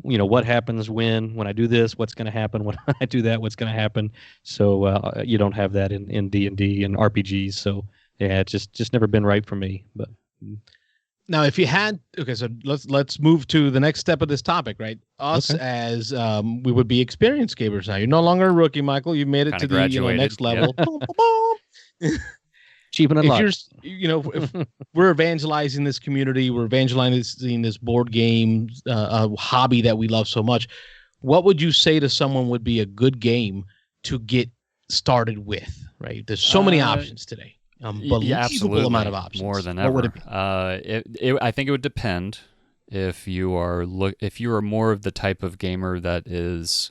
what happens when I do this, what's going to happen when I do that, what's going to happen. So you don't have that in D&D and RPGs. So yeah, it's just never been right for me. But now, if you had, so let's move to the next step of this topic, right? Us as we would be experienced gamers now. You're no longer a rookie, Michael. You made it Kinda to the next level. Cheap and unlocked. If we're evangelizing this community, we're evangelizing this board game a hobby that we love so much. What would you say to someone would be a good game to get started with? Right? There's so many options today. Unbelievable amount of options. More than ever. What would it be? I think it would depend if you are more of the type of gamer that is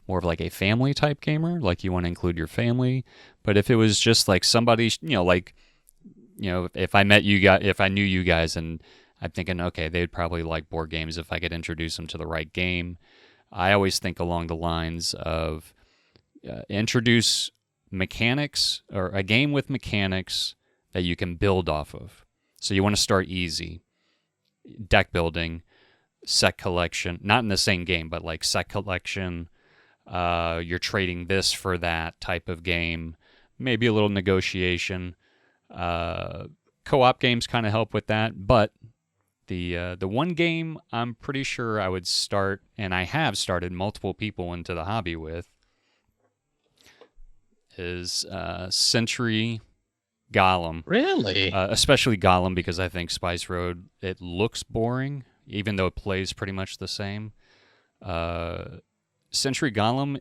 more of like a family type gamer, like you want to include your family. But if it was just like somebody, if I met you guys, if I knew you guys, and I'm thinking, okay, they'd probably like board games if I could introduce them to the right game. I always think along the lines of introduce mechanics or a game with mechanics that you can build off of. So you want to start easy. Deck building, set collection, not in the same game, but like set collection. You're trading this for that type of game. Maybe a little negotiation. Co-op games kind of help with that, but the one game I'm pretty sure I would start, and I have started multiple people into the hobby with, is Century Golem. Really? Especially Golem, because I think Spice Road, it looks boring, even though it plays pretty much the same. Century Golem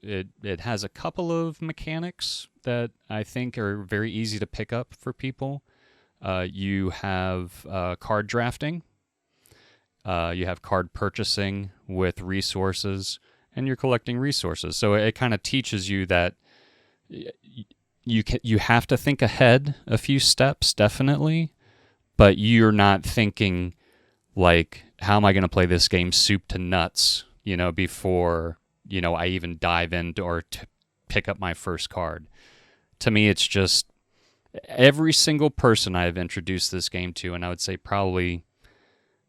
it has a couple of mechanics that I think are very easy to pick up for people. You have card drafting, you have card purchasing with resources, and you're collecting resources. So it kind of teaches you that you have to think ahead a few steps, definitely, but you're not thinking like, how am I going to play this game soup to nuts? Before, I even dive into or pick up my first card. To me, it's just every single person I've introduced this game to, and I would say probably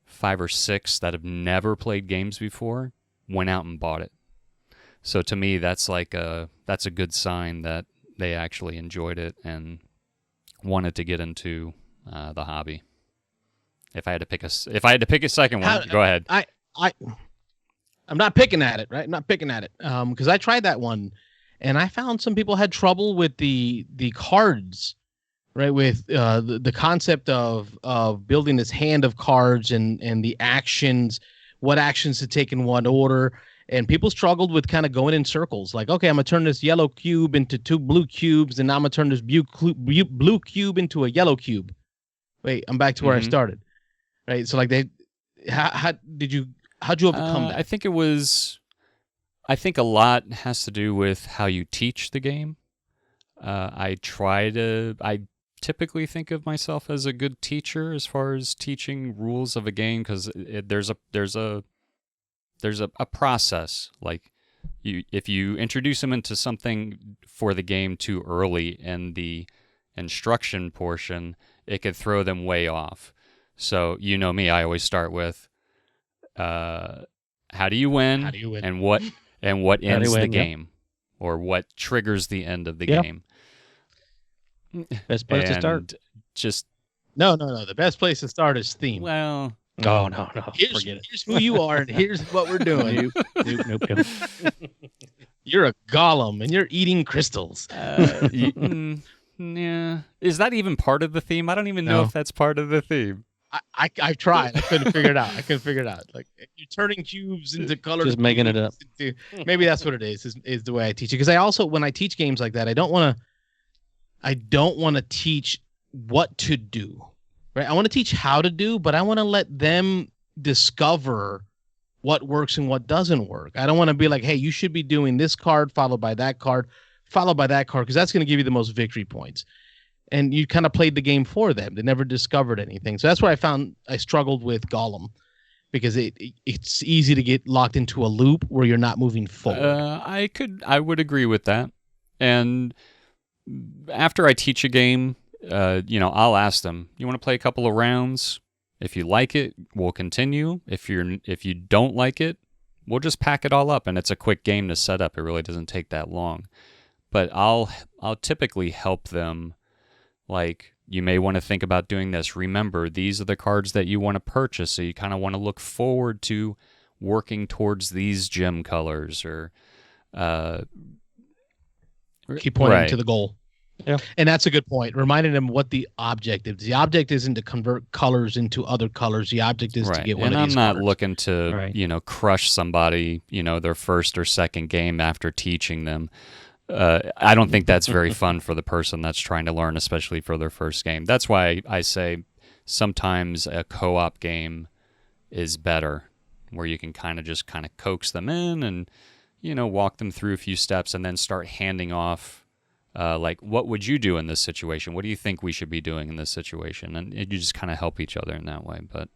5 or 6 that have never played games before, went out and bought it. So to me, that's a good sign that they actually enjoyed it and wanted to get into the hobby. If I had to pick a second one, go ahead. I'm not picking at it, right? I'm not picking at it because I tried that one, and I found some people had trouble with the cards, right? With the concept of building this hand of cards and the actions, what actions to take in what order, and people struggled with kind of going in circles. Like, okay, I'm gonna turn this yellow cube into 2 blue cubes, and now I'm gonna turn this blue cube into a yellow cube. Wait, I'm back to where I started, right? So like how'd you overcome that? I think a lot has to do with how you teach the game. I typically think of myself as a good teacher as far as teaching rules of a game, because there's a process. Like if you introduce them into something for the game too early in the instruction portion, it could throw them way off. So me, I always start with how do you win? And what ends the game, or what triggers the end of the game. Best place to start. Just no. The best place to start is theme. Well, no. Forget it. Here's who you are, and here's what we're doing. Nope. You're a golem, and you're eating crystals. Yeah. Is that even part of the theme? I don't even know No. if that's part of the theme. I've tried. I couldn't figure it out. Like you're turning cubes into colored. Just making it up. Maybe that's what it is the way I teach it. Because I also, when I teach games like that, I don't want to teach what to do. Right? I want to teach how to do, but I want to let them discover what works and what doesn't work. I don't want to be like, hey, you should be doing this card followed by that card, because that's going to give you the most victory points. And you kind of played the game for them. They never discovered anything. So that's why I found I struggled with Gollum, because it's easy to get locked into a loop where you're not moving forward. I would agree with that. And after I teach a game, I'll ask them, you want to play a couple of rounds? If you like it, we'll continue. If you don't like it, we'll just pack it all up, and it's a quick game to set up. It really doesn't take that long. But I'll typically help them. Like, you may want to think about doing this. Remember, these are the cards that you want to purchase, so you kind of want to look forward to working towards these gem colors, or keep pointing right. to the goal. Yeah. And that's a good point. Reminding them what the object is. The object isn't to convert colors into other colors. The object is to get one of these And I'm not cards. looking to, crush somebody, their first or second game after teaching them. I don't think that's very fun for the person that's trying to learn, especially for their first game. That's why I say sometimes a co-op game is better, where you can kind of coax them in and, walk them through a few steps and then start handing off, like, what would you do in this situation? What do you think we should be doing in this situation? And you just kind of help each other in that way. But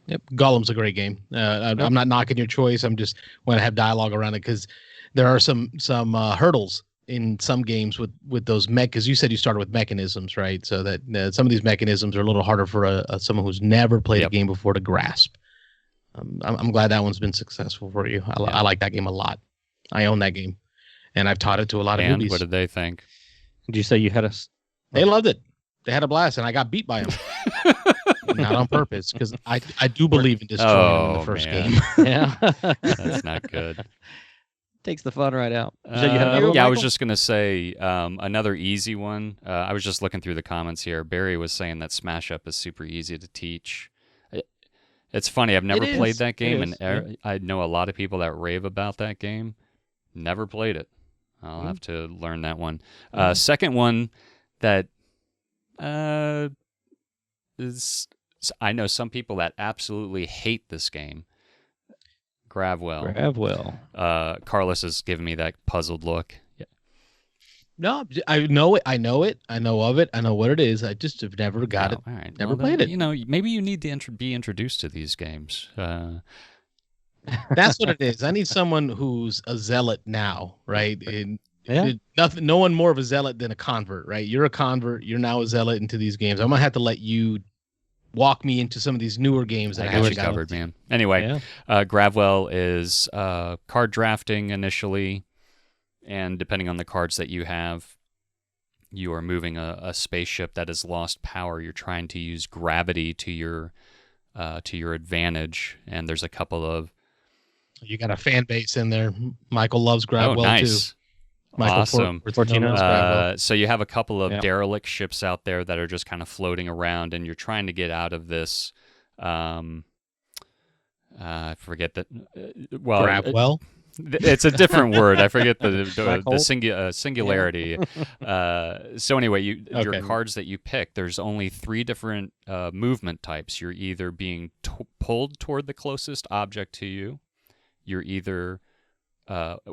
Yep, Gollum's a great game. I'm not knocking your choice. I'm just want to have dialogue around it, because there are some hurdles in some games with those mech. Because you said you started with mechanisms, right? So that some of these mechanisms are a little harder for someone who's never played a game before to grasp. I'm glad that one's been successful for you. I like that game a lot. I own that game, and I've taught it to a lot of newbies. What did they think? Did you say you had They loved it. They had a blast, and I got beat by them. Not on purpose, because I do believe in destroying them in the first game. Yeah. That's not good. Takes the fun right out. I was just going to say another easy one. I was just looking through the comments here. Barry was saying that Smash Up is super easy to teach. It's funny. I've never played that game, and I know a lot of people that rave about that game. Never played it. I'll have to learn that one. Second one that is... I know some people that absolutely hate this game. Gravwell. Carlos is giving me that puzzled look. Yeah. No, I know it. I know of it. I know what it is. I just have never got it. All right. Never played it. Maybe you need to be introduced to these games. That's what it is. I need someone who's a zealot now, right? No one more of a zealot than a convert, right? You're a convert. You're now a zealot into these games. I'm gonna have to let you walk me into some of these newer games that I haven't covered, man. Anyway, Gravwell is card drafting initially, and depending on the cards that you have, you are moving a spaceship that has lost power. You're trying to use gravity to your advantage, and there's a couple of... You got a fan base in there. Michael loves Gravwell nice. too. Michael Awesome. So you have a couple of derelict ships out there that are just kind of floating around, and you're trying to get out of this. I forget that. Gravwell. It's a different word. I forget the singularity. So anyway, your cards that you pick, there's only 3 different movement types. You're either being pulled toward the closest object to you. You're either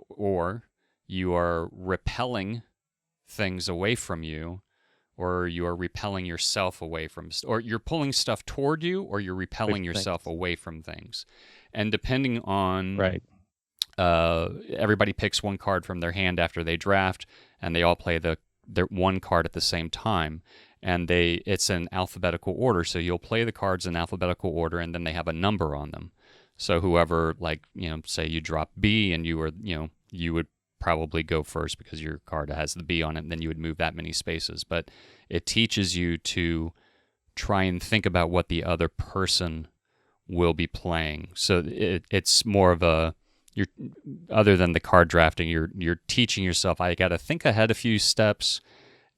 or you are repelling things away from you, or you are repelling yourself away from, or you're pulling stuff toward you, or you're repelling yourself away from things. And depending on, everybody picks one card from their hand after they draft, and they all play their one card at the same time. And it's in alphabetical order, so you'll play the cards in alphabetical order, and then they have a number on them. So whoever, say you drop B, and you would probably go first because your card has the B on it, and then you would move that many spaces. But it teaches you to try and think about what the other person will be playing. So it's more of you're other than the card drafting, you're teaching yourself. I got to think ahead a few steps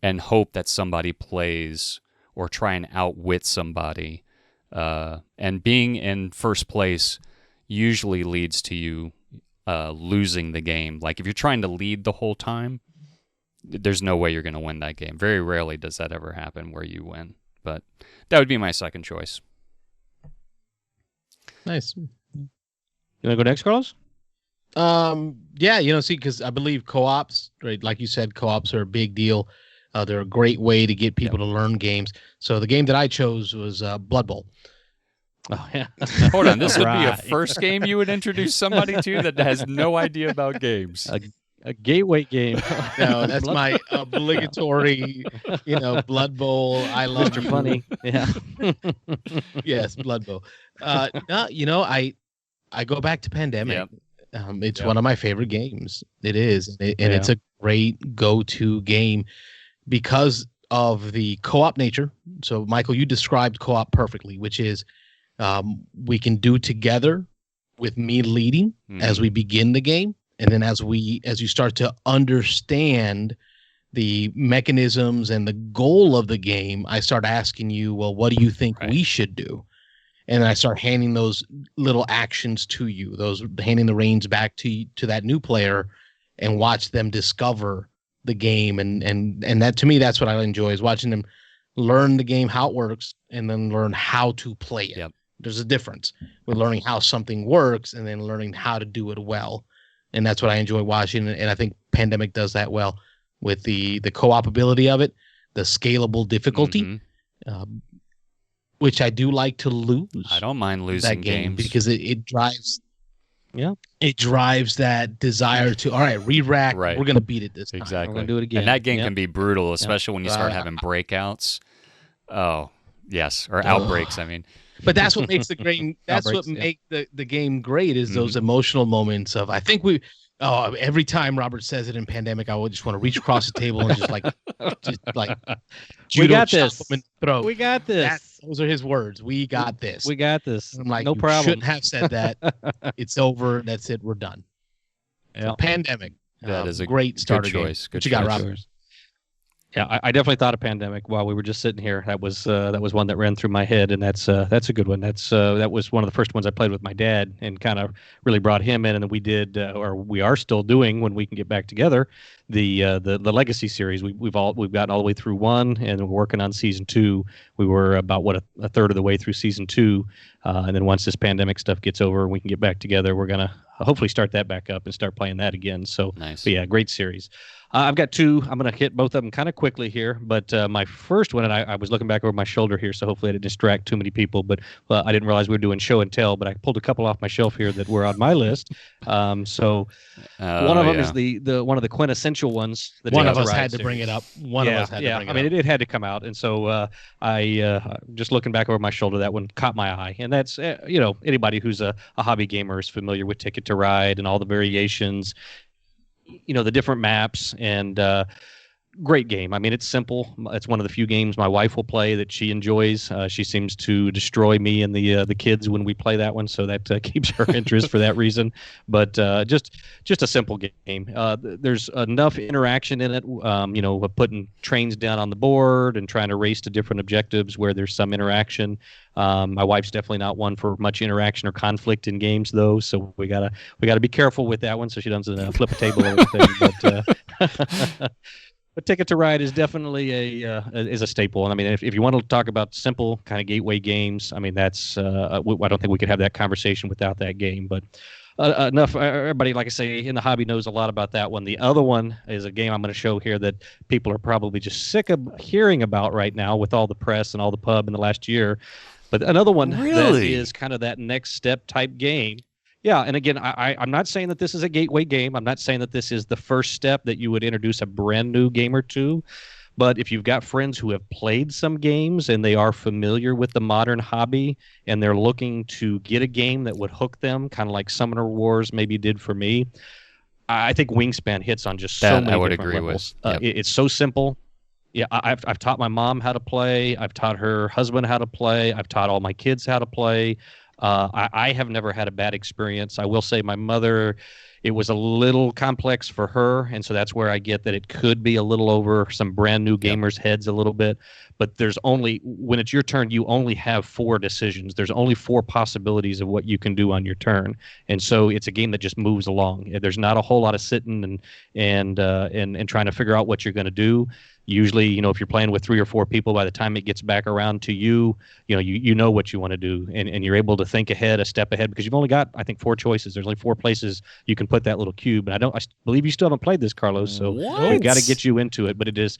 and hope that somebody plays or try and outwit somebody. And being in first place usually leads to you losing the game. Like if you're trying to lead the whole time, there's no way you're going to win that game. Very rarely does that ever happen where you win. But that would be my second choice. Nice. You want to go next, Carlos? Yeah, see, because I believe co-ops, right? Like you said, co-ops are a big deal. They're a great way to get people to learn games. So the game that I chose was Blood Bowl. Oh, yeah. Hold on. This would be a first game you would introduce somebody to that has no idea about games. A gateway game. No, that's my obligatory, Blood Bowl. I love Mr. you. Funny. Yeah. Yes, Blood Bowl. No, I go back to Pandemic. Yep. It's one of my favorite games. It is, and it's a great go-to game because of the co-op nature. So, Michael, you described co-op perfectly, which is we can do together with me leading as we begin the game, and then as you start to understand the mechanisms and the goal of the game, I start asking you, well, what do you think we should do? And I start handing those little actions to you, handing the reins back to that new player, and watch them discover the game. And that, to me, that's what I enjoy, is watching them learn the game, how it works, and then learn how to play it. Yep. There's a difference with learning how something works and then learning how to do it well. And that's what I enjoy watching. And I think Pandemic does that well with the co-op ability of it, the scalable difficulty, which I do like to lose. I don't mind losing that game games because it drives. Yeah, it drives that desire to, all right, re-rack. Right. We're going to beat it this time. Exactly. We're going to do it again. And that game can be brutal, especially when you start having breakouts. Oh, yes. Or outbreaks, I mean. But that's what makes the game. That's what makes the game great, is those emotional moments of, I think every time Robert says it in Pandemic, I would just want to reach across the table and just like we got this. Throat. We got this. Those are his words. We got this. We got this. And I'm like, no problem. Shouldn't have said that. It's over. That's it. We're done. Yeah. So Pandemic. That is a great starter choice. Good choice. What you got, Robert? Yeah, I definitely thought of Pandemic while we were just sitting here. That was one that ran through my head, and that's a good one. That was one of the first ones I played with my dad, and kind of really brought him in. And then we did, or we are still doing, when we can get back together, the Legacy series. We've gotten all the way through 1, and we're working on season 2. We were about a third of the way through season 2, and then once this Pandemic stuff gets over and we can get back together, we're gonna hopefully start that back up and start playing that again. So nice. But yeah, great series. I've got 2. I'm going to hit both of them kind of quickly here. But my first one, and I was looking back over my shoulder here, so hopefully I didn't distract too many people. But I didn't realize we were doing show and tell, but I pulled a couple off my shelf here that were on my list. One of them is the one of the quintessential ones. One of us had to bring it up. One of us had to bring it up. I mean, it had to come out. And so I just looking back over my shoulder, that one caught my eye. And that's, anybody who's a hobby gamer is familiar with Ticket to Ride and all the variations, the different maps, and great game. I mean, it's simple. It's one of the few games my wife will play that she enjoys. She seems to destroy me and the kids when we play that one, so that keeps her interest for that reason. But just a simple game. There's enough interaction in it, putting trains down on the board and trying to race to different objectives where there's some interaction. My wife's definitely not one for much interaction or conflict in games, though, so we gotta be careful with that one so she doesn't flip a table or anything. But Ticket to Ride is definitely a staple. And I mean, if you want to talk about simple kind of gateway games, I mean, that's I don't think we could have that conversation without that game. But enough. Everybody, like I say, in the hobby knows a lot about that one. The other one is a game I'm going to show here that people are probably just sick of hearing about right now with all the press and all the pub in the last year. But another one that is kind of that next step type game. Yeah, and again, I'm not saying that this is a gateway game. I'm not saying that this is the first step that you would introduce a brand new gamer to. But if you've got friends who have played some games and they are familiar with the modern hobby and they're looking to get a game that would hook them, kind of like Summoner Wars maybe did for me, I think Wingspan hits on just so many different levels. Yep. It's so simple. Yeah, I've taught my mom how to play. I've taught her husband how to play. I've taught all my kids how to play. I have never had a bad experience. I will say my mother, it was a little complex for her, and so that's where I get that it could be a little over some brand new gamers' heads a little bit. But there's only, when it's your turn, you only have 4 decisions. There's only 4 possibilities of what you can do on your turn, and so it's a game that just moves along. There's not a whole lot of sitting and trying to figure out what you're going to do. Usually, if you're playing with 3 or 4 people, by the time it gets back around to you, you know what you want to do, and you're able to think ahead, a step ahead, because you've only got, I think, 4 choices. There's only 4 places you can put that little cube. And I believe you still haven't played this, Carlos, so we've got to get you into it. But it is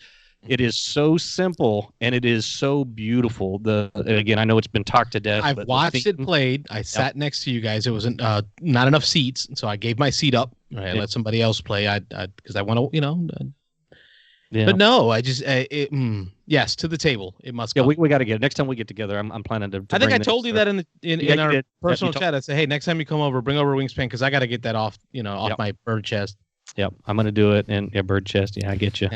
so simple, and it is so beautiful. Again, I know it's been talked to death. I've watched it played. I sat next to you guys. It wasn't not enough seats, so I gave my seat up. I let somebody else play. Because I want to, Yeah. But no, I just yes, to the table. It must go. We got to get it. Next time we get together, I'm planning to I think I told you that in our personal chat. I said, hey, next time you come over, bring over a wingspan, because I got to get that off my bird chest. Yep, I'm gonna do it. And bird chest. Yeah, I get you.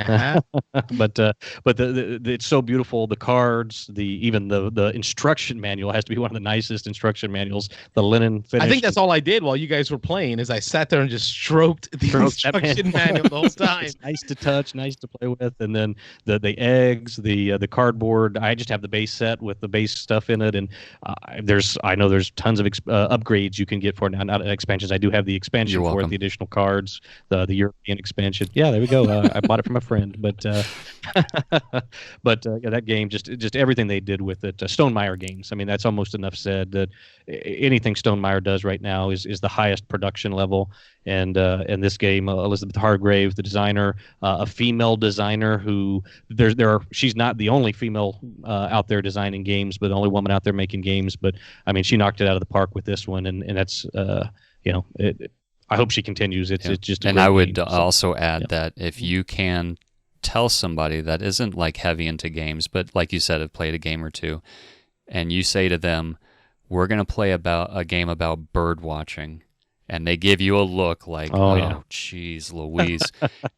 But it's so beautiful. The cards, even the instruction manual has to be one of the nicest instruction manuals. The linen finish. I think that's all I did while you guys were playing, is I sat there and just stroked the instruction manual the whole time. It's nice to touch, nice to play with, and then the eggs, the cardboard. I just have the base set with the base stuff in it, and I know there's tons of upgrades you can get for it now. Not expansions. I do have the expansion for it, the additional cards. The European expansion. Yeah, there we go. I bought it from a friend, but that game, just everything they did with it. Stonemaier games. I mean, that's almost enough said. That anything Stonemaier does right now is the highest production level. And this game, Elizabeth Hargrave, the designer, a female designer who she's not the only female out there designing games, but the only woman out there making games. But I mean, she knocked it out of the park with this one, and that's I hope she continues. It's just and I would also add that if you can tell somebody that isn't like heavy into games, but like you said, have played a game or two, and you say to them, "We're going to play about a game about bird watching," and they give you a look like, "Oh, geez, Louise,"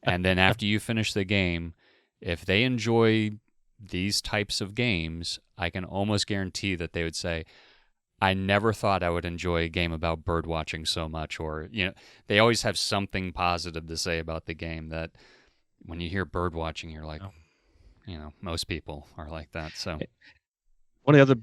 and then after you finish the game, if they enjoy these types of games, I can almost guarantee that they would say, I never thought I would enjoy a game about bird watching so much, or they always have something positive to say about the game. That when you hear bird watching, you're like, most people are like that. So one of the other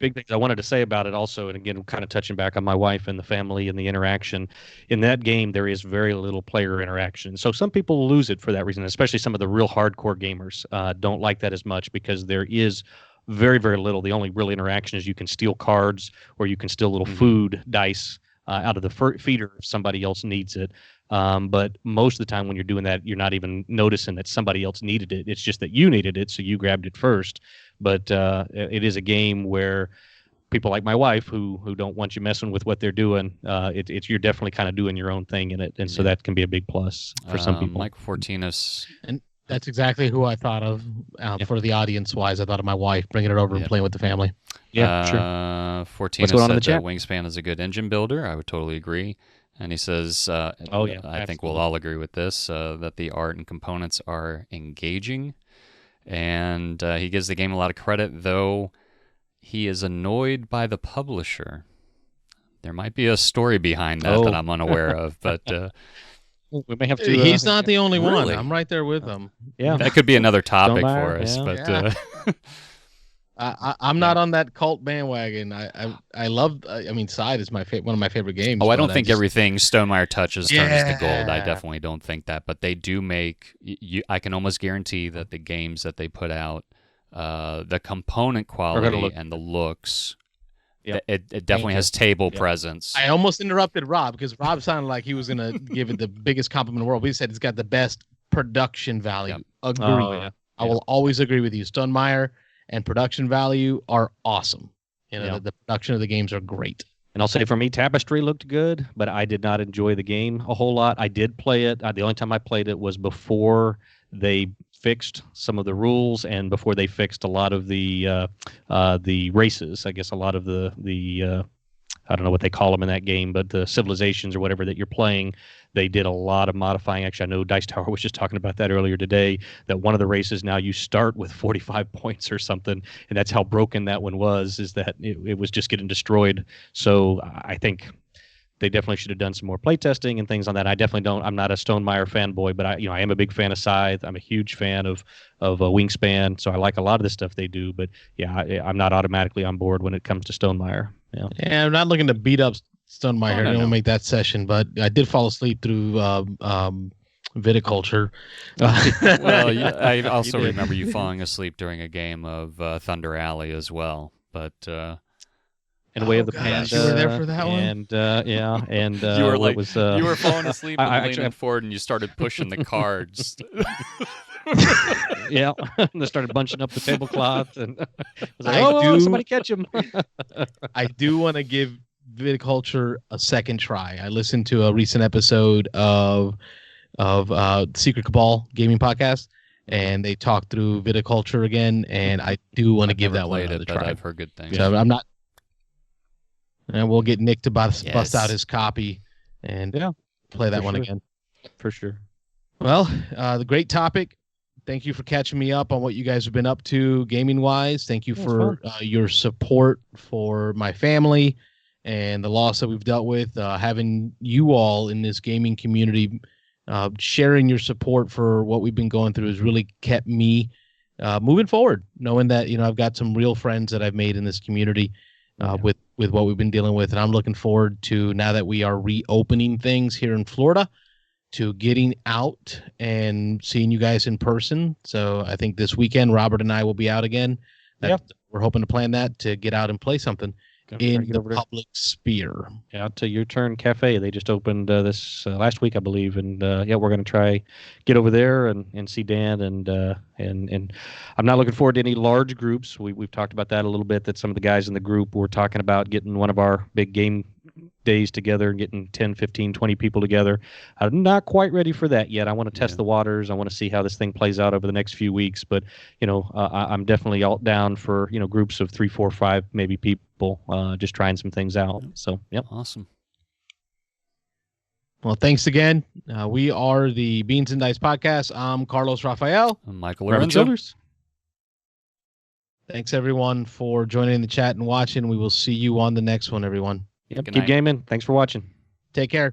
big things I wanted to say about it also, and again, kind of touching back on my wife and the family and the interaction in that game, there is very little player interaction. So some people lose it for that reason, especially some of the real hardcore gamers don't like that as much, because there is very, very little. The only real interaction is you can steal cards, or you can steal little food dice out of the feeder if somebody else needs it. But most of the time when you're doing that, you're not even noticing that somebody else needed it. It's just that you needed it, so you grabbed it first. But it is a game where people like my wife who don't want you messing with what they're doing, you're definitely kind of doing your own thing in it. And so that can be a big plus for some people. Mike Fortinas. And that's exactly who I thought of for the audience-wise. I thought of my wife, bringing it over and playing with the family. Yeah, sure. Fortinas said that Wingspan is a good engine builder. I would totally agree. And he says, I think we'll all agree with this, that the art and components are engaging. And he gives the game a lot of credit, though he is annoyed by the publisher. There might be a story behind that I'm unaware of, but... we may have to. He's not the only one. I'm right there with him. Yeah, that could be another topic for us. Yeah. But I'm not on that cult bandwagon. I love. I mean, Side is one of my favorite games. I don't think everything Stonemaier touches turns to gold. I definitely don't think that. But they do make. I can almost guarantee that the games that they put out, the component quality and the looks. Yep. It definitely has table presence. I almost interrupted Rob, because Rob sounded like he was going to give it the biggest compliment in the world. He said it's got the best production value. Yep. Agree. I will always agree with you. Stonemaier and production value are awesome. The production of the games are great. And I'll say for me, Tapestry looked good, but I did not enjoy the game a whole lot. I did play it. The only time I played it was before they fixed some of the rules, and before they fixed a lot of the races. I guess a lot of the I don't know what they call them in that game, but the civilizations or whatever that you're playing, they did a lot of modifying. Actually, I know Dice Tower was just talking about that earlier today, that one of the races now you start with 45 points or something, and that's how broken that one was, is that it was just getting destroyed. So I think they definitely should have done some more playtesting and things on that. I'm not a Stonemaier fanboy, but I am a big fan of Scythe. I'm a huge fan of Wingspan, so I like a lot of the stuff they do. But yeah, I'm not automatically on board when it comes to Stonemaier. Yeah, I'm not looking to beat up Stonemaier. No, I don't no. make that session, but I did fall asleep through viticulture. Well, I also remember you falling asleep during a game of Thunder Alley as well. But and Way of the gosh, Panda. you were there for that one? And and you were what was you were falling asleep and actually, leaning forward, and you started pushing the cards. yeah, they started bunching up the tablecloth, and I was like, I do- somebody catch him. I do want to give viticulture a second try. I listened to a recent episode of Secret Cabal Gaming Podcast, and they talked through viticulture again, and I do want to give Never that one played another it, but try. I've heard good things. So I'm not. And we'll get Nick to bust Yes. out his copy and play that for one sure. again. For sure. Well, the great topic. Thank you for catching me up on what you guys have been up to gaming wise. Thank you for your support for my family and the loss that we've dealt with. Having you all in this gaming community, sharing your support for what we've been going through has really kept me moving forward, knowing that, I've got some real friends that I've made in this community with what we've been dealing with. And I'm looking forward to, now that we are reopening things here in Florida, to getting out and seeing you guys in person. So I think this weekend, Robert and I will be out again. We're hoping to plan that to get out and play something in the public sphere. Out to Your Turn Cafe. They just opened this last week, I believe, and we're going to try get over there and see Dan, and I'm not looking forward to any large groups. We've talked about that a little bit. That some of the guys in the group were talking about getting one of our big game days together and getting 10, 15, 20 people together. I'm not quite ready for that yet. I want to test the waters. I want to see how this thing plays out over the next few weeks. But I'm definitely all down for groups of 3, 4, 5 maybe people, just trying some things out. So Awesome. Well, thanks again. We are the Beans and Dice Podcast. I'm Carlos Rafael. I'm Michael Robert Lorenzo. Childers. Thanks everyone for joining the chat and watching. We will see you on the next one, everyone. Good Keep night. gaming. Thanks for watching. Take care.